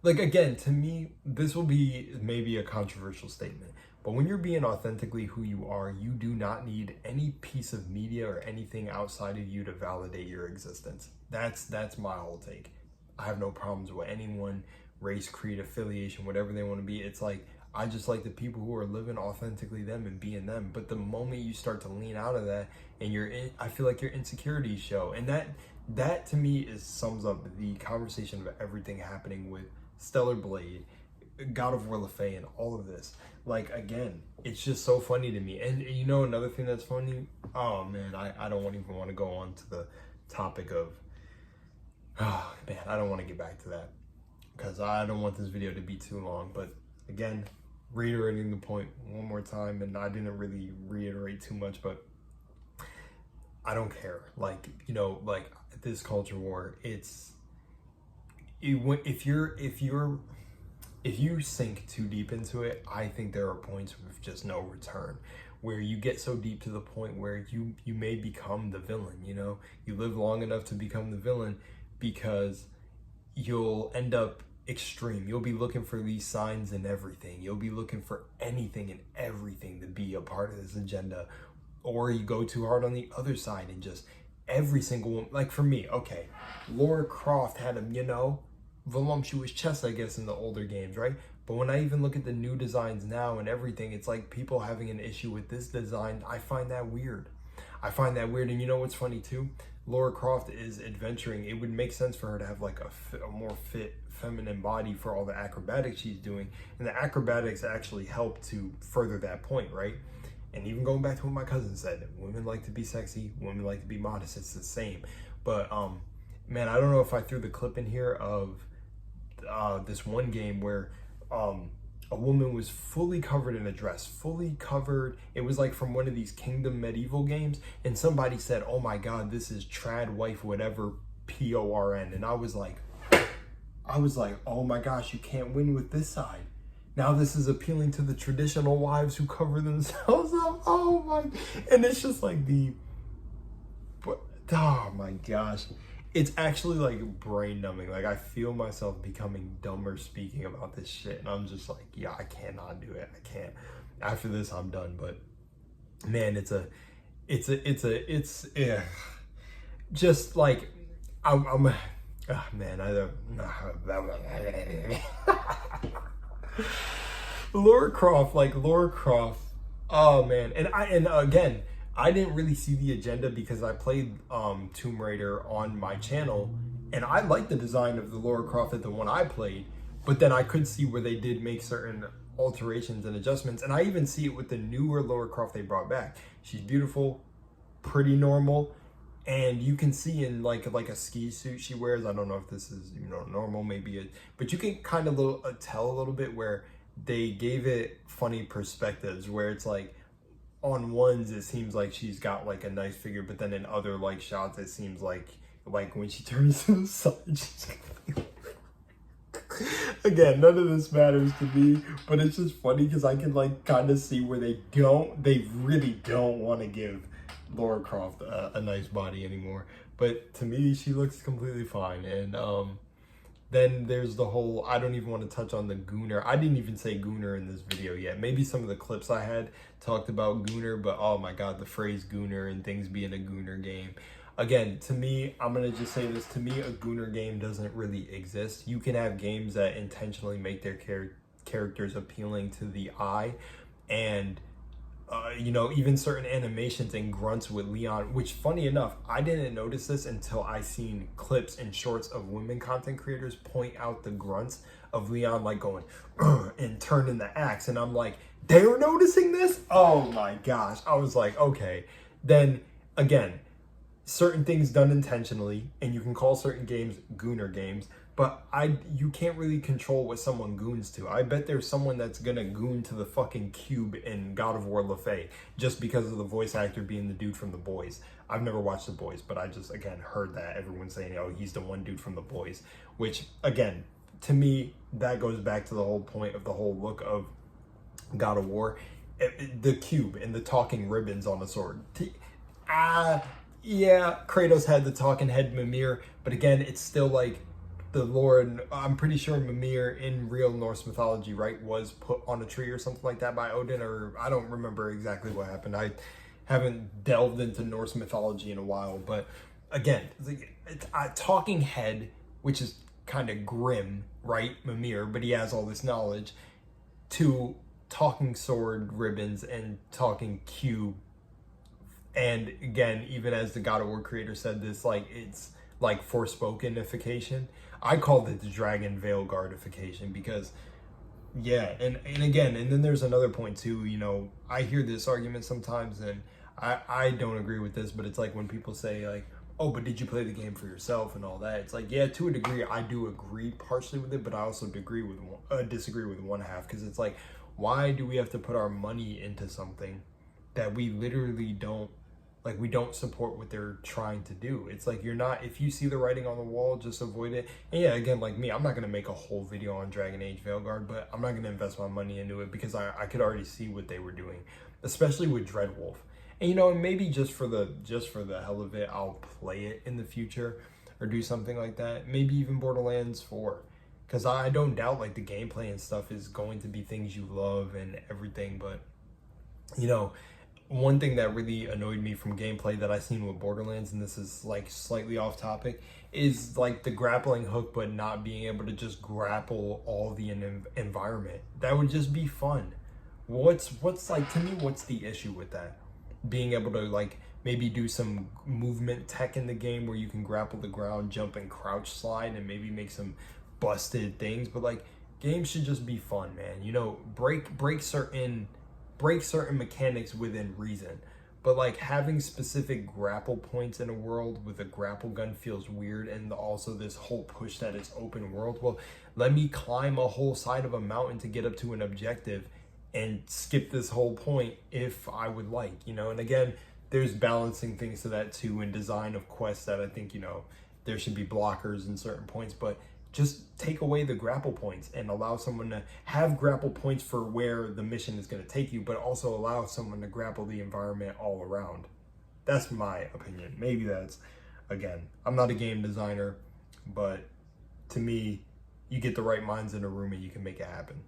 Like, again, to me, this will be maybe a controversial statement, but when you're being authentically who you are, you do not need any piece of media or anything outside of you to validate your existence. That's my whole take. I have no problems with anyone race, creed, affiliation, whatever they want to be. It's like, I just like the people who are living authentically them and being them. But the moment you start to lean out of that and I feel like your insecurities show. And that to me sums up the conversation of everything happening with Stellar Blade, God of War Laufey, and all of this. Like, again, it's just so funny to me. And you know, another thing that's funny, oh man, I don't even want to go on to the topic of, oh man, I don't want to get back to that because I don't want this video to be too long. But again, reiterating the point one more time, and I didn't really reiterate too much, but I don't care. Like, you know, like this culture war, if you sink too deep into it, I think there are points with just no return, where you get so deep to the point where you may become the villain. You know, you live long enough to become the villain because you'll end up extreme. You'll be looking for these signs in everything. You'll be looking for anything and everything to be a part of this agenda, or you go too hard on the other side and just every single one. Like for me, okay, Lara Croft had a, you know, voluptuous chest, I guess, in the older games, right? But when I even look at the new designs now and everything, it's like people having an issue with this design. I find that weird. And you know what's funny too? Lara Croft is adventuring. It would make sense for her to have like a more fit feminine body for all the acrobatics she's doing. And the acrobatics actually help to further that point, right? And even going back to what my cousin said, women like to be sexy, women like to be modest. It's the same. But man, I don't know if I threw the clip in here of this one game where a woman was fully covered in a dress, fully covered. It was like from one of these Kingdom medieval games, and somebody said, oh my God, this is trad wife, whatever, PORN. And I was like, oh my gosh, you can't win with this side. Now this is appealing to the traditional wives who cover themselves up. Oh my, and it's just like oh my gosh. It's actually like brain numbing. Like I feel myself becoming dumber speaking about this shit. And I'm just like, yeah, I cannot do it. I can't. After this, I'm done. But man, it's just like, man, I don't. Lara Croft. Oh man, and again, I didn't really see the agenda because I played Tomb Raider on my channel, and I liked the design of the Lara Croft at the one I played, but then I could see where they did make certain alterations and adjustments, and I even see it with the newer Lara Croft they brought back. She's beautiful, pretty normal, and you can see in like a ski suit she wears. I don't know if this is, you know, normal, maybe but you can kind of tell a little bit where they gave it funny perspectives, where it's like on ones it seems like she's got like a nice figure, but then in other like shots it seems like when she turns to the side, she's again, none of this matters to me, but it's just funny because I can like kind of see where they really don't want to give Lara Croft a nice body anymore. But to me, she looks completely fine. And then there's the whole, I don't even want to touch on the Gooner. I didn't even say Gooner in this video yet. Maybe some of the clips I had talked about Gooner, but oh my God, the phrase Gooner and things being a Gooner game. Again, to me, I'm going to just say this. To me, a Gooner game doesn't really exist. You can have games that intentionally make their characters appealing to the eye. And, you know, even certain animations and grunts with Leon, which funny enough, I didn't notice this until I seen clips and shorts of women content creators point out the grunts of Leon like going and turning the axe. And I'm like, they were noticing this? Oh my gosh. I was like, okay. Then again, certain things done intentionally, and you can call certain games Gooner games, but you can't really control what someone goons to. I bet there's someone that's gonna goon to the fucking cube in God of War Laufey just because of the voice actor being the dude from The Boys. I've never watched The Boys, but I just, again, heard that everyone saying, oh, he's the one dude from The Boys, which, again, to me, that goes back to the whole point of the whole look of God of War. The cube and the talking ribbons on the sword. Yeah, Kratos had the talking head Mimir, but again, it's still like the lore, and I'm pretty sure Mimir in real Norse mythology, right, was put on a tree or something like that by Odin, or I don't remember exactly what happened. I haven't delved into Norse mythology in a while, but again, it's a talking head, which is kind of grim, right, Mimir, but he has all this knowledge, to talking sword ribbons and talking cube. And again, even as the God of War creator said this, like, it's like Forspokenification. I called it the Dragon Veil Guardification because, yeah, and again, and then there's another point too, you know, I hear this argument sometimes, and I don't agree with this, but it's like when people say like, oh, but did you play the game for yourself and all that? It's like, yeah, to a degree, I do agree partially with it, but I also disagree with one half, because it's like, why do we have to put our money into something that we literally don't, like, we don't support what they're trying to do? It's like, you're not, if you see the writing on the wall, just avoid it. And yeah, again, like me, I'm not going to make a whole video on Dragon Age Veilguard, but I'm not going to invest my money into it because I could already see what they were doing, especially with Dreadwolf. And, you know, maybe just for the hell of it, I'll play it in the future or do something like that. Maybe even Borderlands 4. Because I don't doubt, like, the gameplay and stuff is going to be things you love and everything. But, you know, one thing that really annoyed me from gameplay that I seen with Borderlands, and this is, like, slightly off topic, is, like, the grappling hook, but not being able to just grapple all the environment. That would just be fun. What's like, to me, what's the issue with that? Being able to, like, maybe do some movement tech in the game where you can grapple the ground, jump and crouch slide, and maybe make some busted things. But, like, games should just be fun, man. You know, break certain mechanics within reason. But, like, having specific grapple points in a world with a grapple gun feels weird, and also this whole push that it's open world. Well, let me climb a whole side of a mountain to get up to an objective and skip this whole point if I would like, you know. And again, there's balancing things to that too, in design of quests, that I think, you know, there should be blockers in certain points, but just take away the grapple points and allow someone to have grapple points for where the mission is going to take you, but also allow someone to grapple the environment all around. That's my opinion. Maybe that's, again, I'm not a game designer, but to me, you get the right minds in a room and you can make it happen.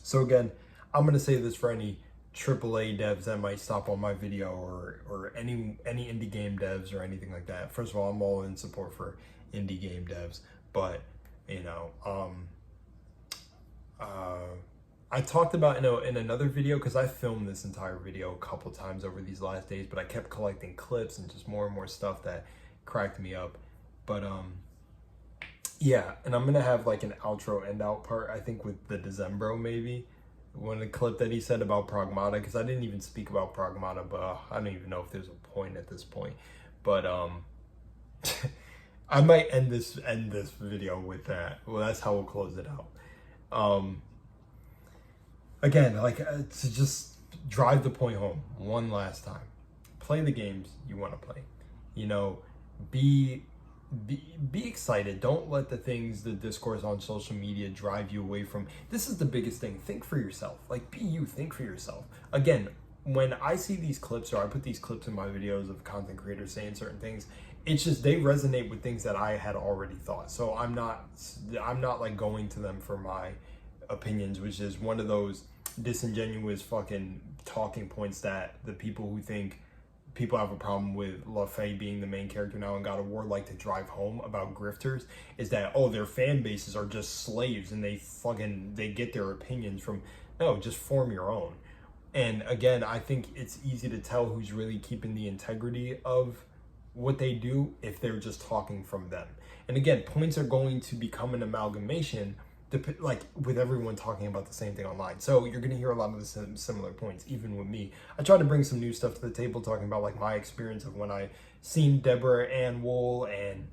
So again, I'm going to say this for any AAA devs that might stop on my video, or any indie game devs or anything like that. First of all, I'm all in support for indie game devs, but, you know, I talked about in another video, because I filmed this entire video a couple times over these last days, but I kept collecting clips and just more and more stuff that cracked me up. But yeah, and I'm going to have like an outro end out part, I think, with the Decembro maybe. One clip that he said about Pragmata, because I didn't even speak about Pragmata, but I don't even know if there's a point at this point. But I might end this video with that. Well, that's how we'll close it out. Again, like, to just drive the point home one last time. Play the games you want to play. You know, be excited. Don't let the discourse on social media drive you away from, this is the biggest thing. Think for yourself. Like, be you, think for yourself. Again, when I see these clips, or I put these clips in my videos of content creators saying certain things, it's just, they resonate with things that I had already thought. So I'm not like going to them for my opinions, which is one of those disingenuous fucking talking points that the people who think people have a problem with Laufey being the main character now in God of War like to drive home about grifters, is that, oh, their fan bases are just slaves and they get their opinions from, no, just form your own. And again, I think it's easy to tell who's really keeping the integrity of what they do if they're just talking from them. And again, points are going to become an amalgamation, like with everyone talking about the same thing online. So you're going to hear a lot of the similar points, even with me. I try to bring some new stuff to the table, talking about like my experience of when I seen Deborah Ann Wool, and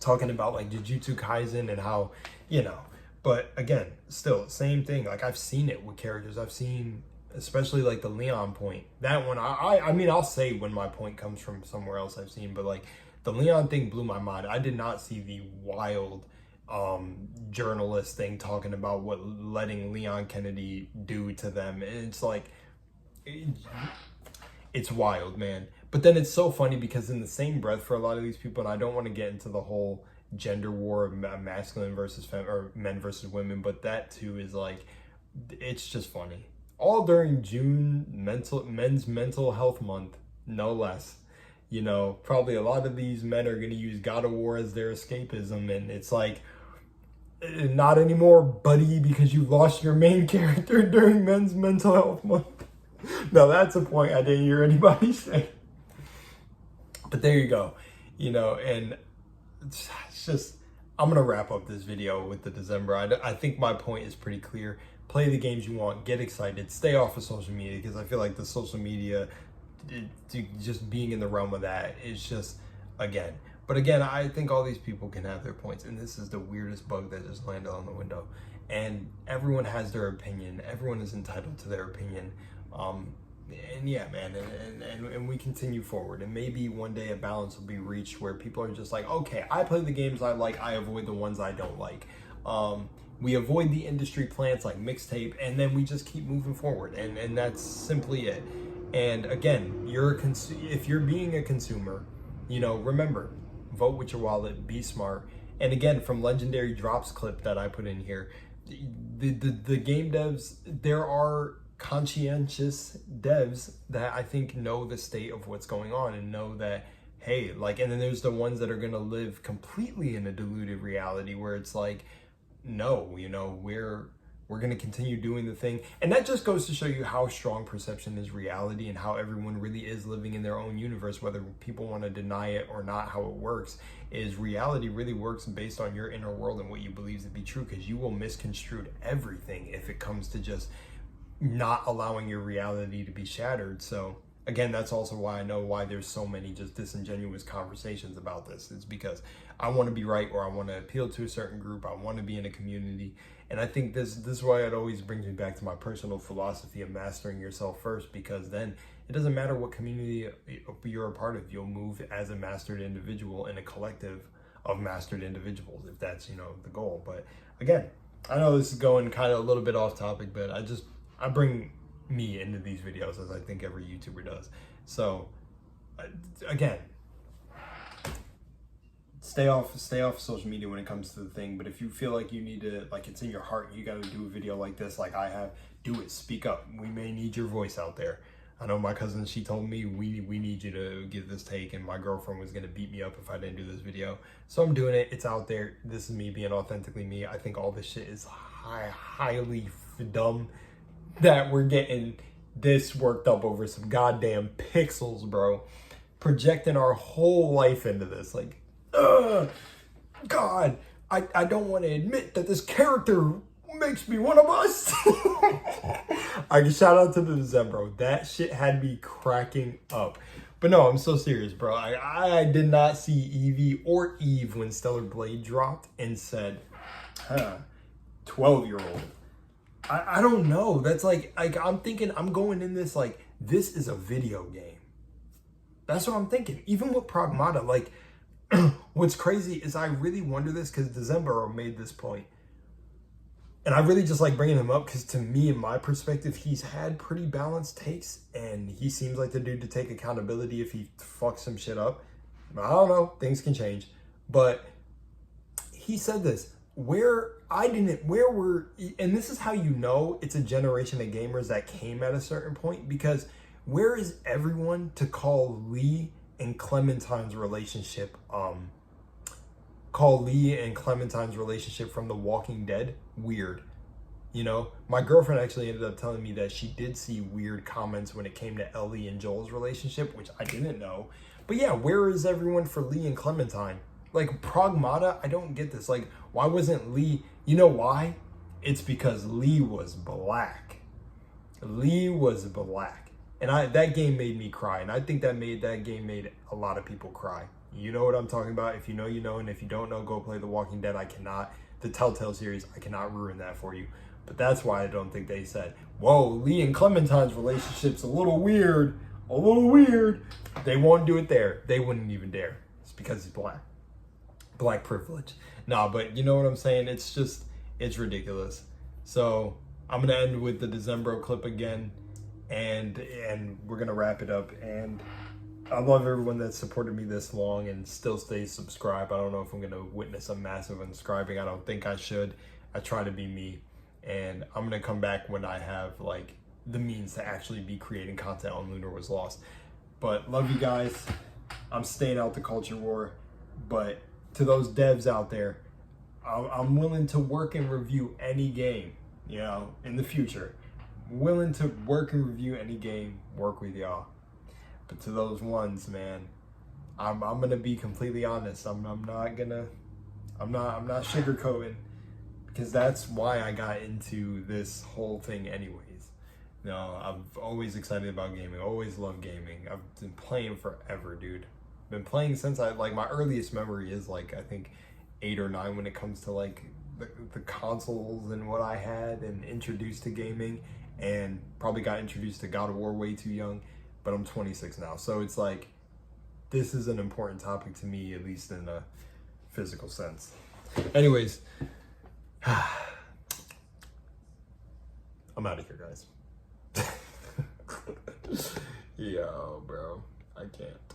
talking about like Jujutsu Kaisen and how, you know, but again, still same thing. Like, I've seen it with characters. I've seen, especially like the Leon point. That one, I mean, I'll say when my point comes from somewhere else I've seen, but like the Leon thing blew my mind. I did not see the wild journalist thing talking about what letting Leon Kennedy do to them. And it's like, it's wild, man. But then it's so funny because in the same breath, for a lot of these people, and I don't want to get into the whole gender war of masculine versus or men versus women, but that too is like, it's just funny. All during June, men's mental health month, no less. You know, probably a lot of these men are going to use God of War as their escapism, and it's like, not anymore, buddy, because you lost your main character during Men's Mental Health Month. No, that's a point I didn't hear anybody say. But there you go. You know, and it's just, I'm going to wrap up this video with the December. I think my point is pretty clear. Play the games you want, get excited, stay off of social media, because I feel like the social media, just being in the realm of that is just, again. But again, I think all these people can have their points, and this is the weirdest bug that just landed on the window. And everyone has their opinion. Everyone is entitled to their opinion. And yeah, man, and we continue forward. And maybe one day a balance will be reached where people are just like, okay, I play the games I like, I avoid the ones I don't like. We avoid the industry plants like mixtape, and then we just keep moving forward. And that's simply it. And again, if you're being a consumer, you know, remember, vote with your wallet, be smart. And again, from Legendary Drops clip that I put in here, the game devs, there are conscientious devs that I think know the state of what's going on and know that, hey, like, and then there's the ones that are going to live completely in a diluted reality where it's like, no, you know, we're going to continue doing the thing. And that just goes to show you how strong perception is reality and how everyone really is living in their own universe, whether people want to deny it or not. How it works is reality really works based on your inner world and what you believe to be true, because you will misconstrue everything if it comes to just not allowing your reality to be shattered. So again, that's also why I know why there's so many just disingenuous conversations about this. It's because I want to be right, or I want to appeal to a certain group. I want to be in a community. And I think this is why it always brings me back to my personal philosophy of mastering yourself first, because then it doesn't matter what community you're a part of. You'll move as a mastered individual in a collective of mastered individuals, if that's, you know, the goal. But again, I know this is going kind of a little bit off topic, but I bring me into these videos as I think every YouTuber does. So again, stay off social media when it comes to the thing. But if you feel like you need to, like, it's in your heart, you got to do a video like this, like I have, do it. Speak up. We may need your voice out there. I know my cousin, she told me we need you to give this take, and my girlfriend was gonna beat me up if I didn't do this video. So I'm doing it. It's out there. This is me being authentically me. I think all this shit is highly dumb that we're getting this worked up over some goddamn pixels, bro. Projecting our whole life into this, like, God, I don't want to admit that this character makes me one of us. I can shout out to the December. That shit had me cracking up. But no, I'm so serious, bro. I did not see Evie or Eve when Stellar Blade dropped and said, 12-year-old. I don't know. That's like I'm thinking, I'm going in this like, this is a video game. That's what I'm thinking. Even with Pragmata, like, what's crazy is I really wonder this, because December made this point. And I really just like bringing him up because, to me, in my perspective, he's had pretty balanced takes, and he seems like the dude to take accountability if he fucks some shit up. I don't know, things can change. But he said this, and this is how you know it's a generation of gamers that came at a certain point, because where is everyone to call Lee and Clementine's relationship, from The Walking Dead weird? You know, my girlfriend actually ended up telling me that she did see weird comments when it came to Ellie and Joel's relationship, which I didn't know. But yeah, where is everyone for Lee and Clementine? Like, Pragmata, I don't get this. Like, why wasn't Lee? You know why? It's because Lee was black. Lee was black. And that game made me cry. And I think that game made a lot of people cry. You know what I'm talking about. If you know, you know. And if you don't know, go play The Walking Dead. The Telltale series, I cannot ruin that for you. But that's why I don't think they said, whoa, Lee and Clementine's relationship's a little weird. A little weird. They won't do it there. They wouldn't even dare. It's because he's black. Black privilege. Nah, but you know what I'm saying? It's ridiculous. So I'm going to end with the December clip again. And we're going to wrap it up. And I love everyone that supported me this long and still stays subscribed. I don't know if I'm going to witness a massive unsubscribing. I don't think I should. I try to be me. And I'm going to come back when I have, like, the means to actually be creating content on Lunar Was Lost. But love you guys. I'm staying out the culture war. But to those devs out there, I'm willing to work and review any game, you know, in the future. I'm willing to work and review any game, work with y'all. But to those ones, man, I'm gonna be completely honest. I'm not sugarcoating, because that's why I got into this whole thing anyways. You know, I'm always excited about gaming, always loved gaming. I've been playing forever, dude. Been playing since my earliest memory is like, I think 8 or 9 when it comes to like the consoles and what I had and introduced to gaming, and probably got introduced to God of War way too young, but I'm 26 now. So it's like, this is an important topic to me, at least in a physical sense. Anyways, I'm out of here, guys. Yo, bro, I can't.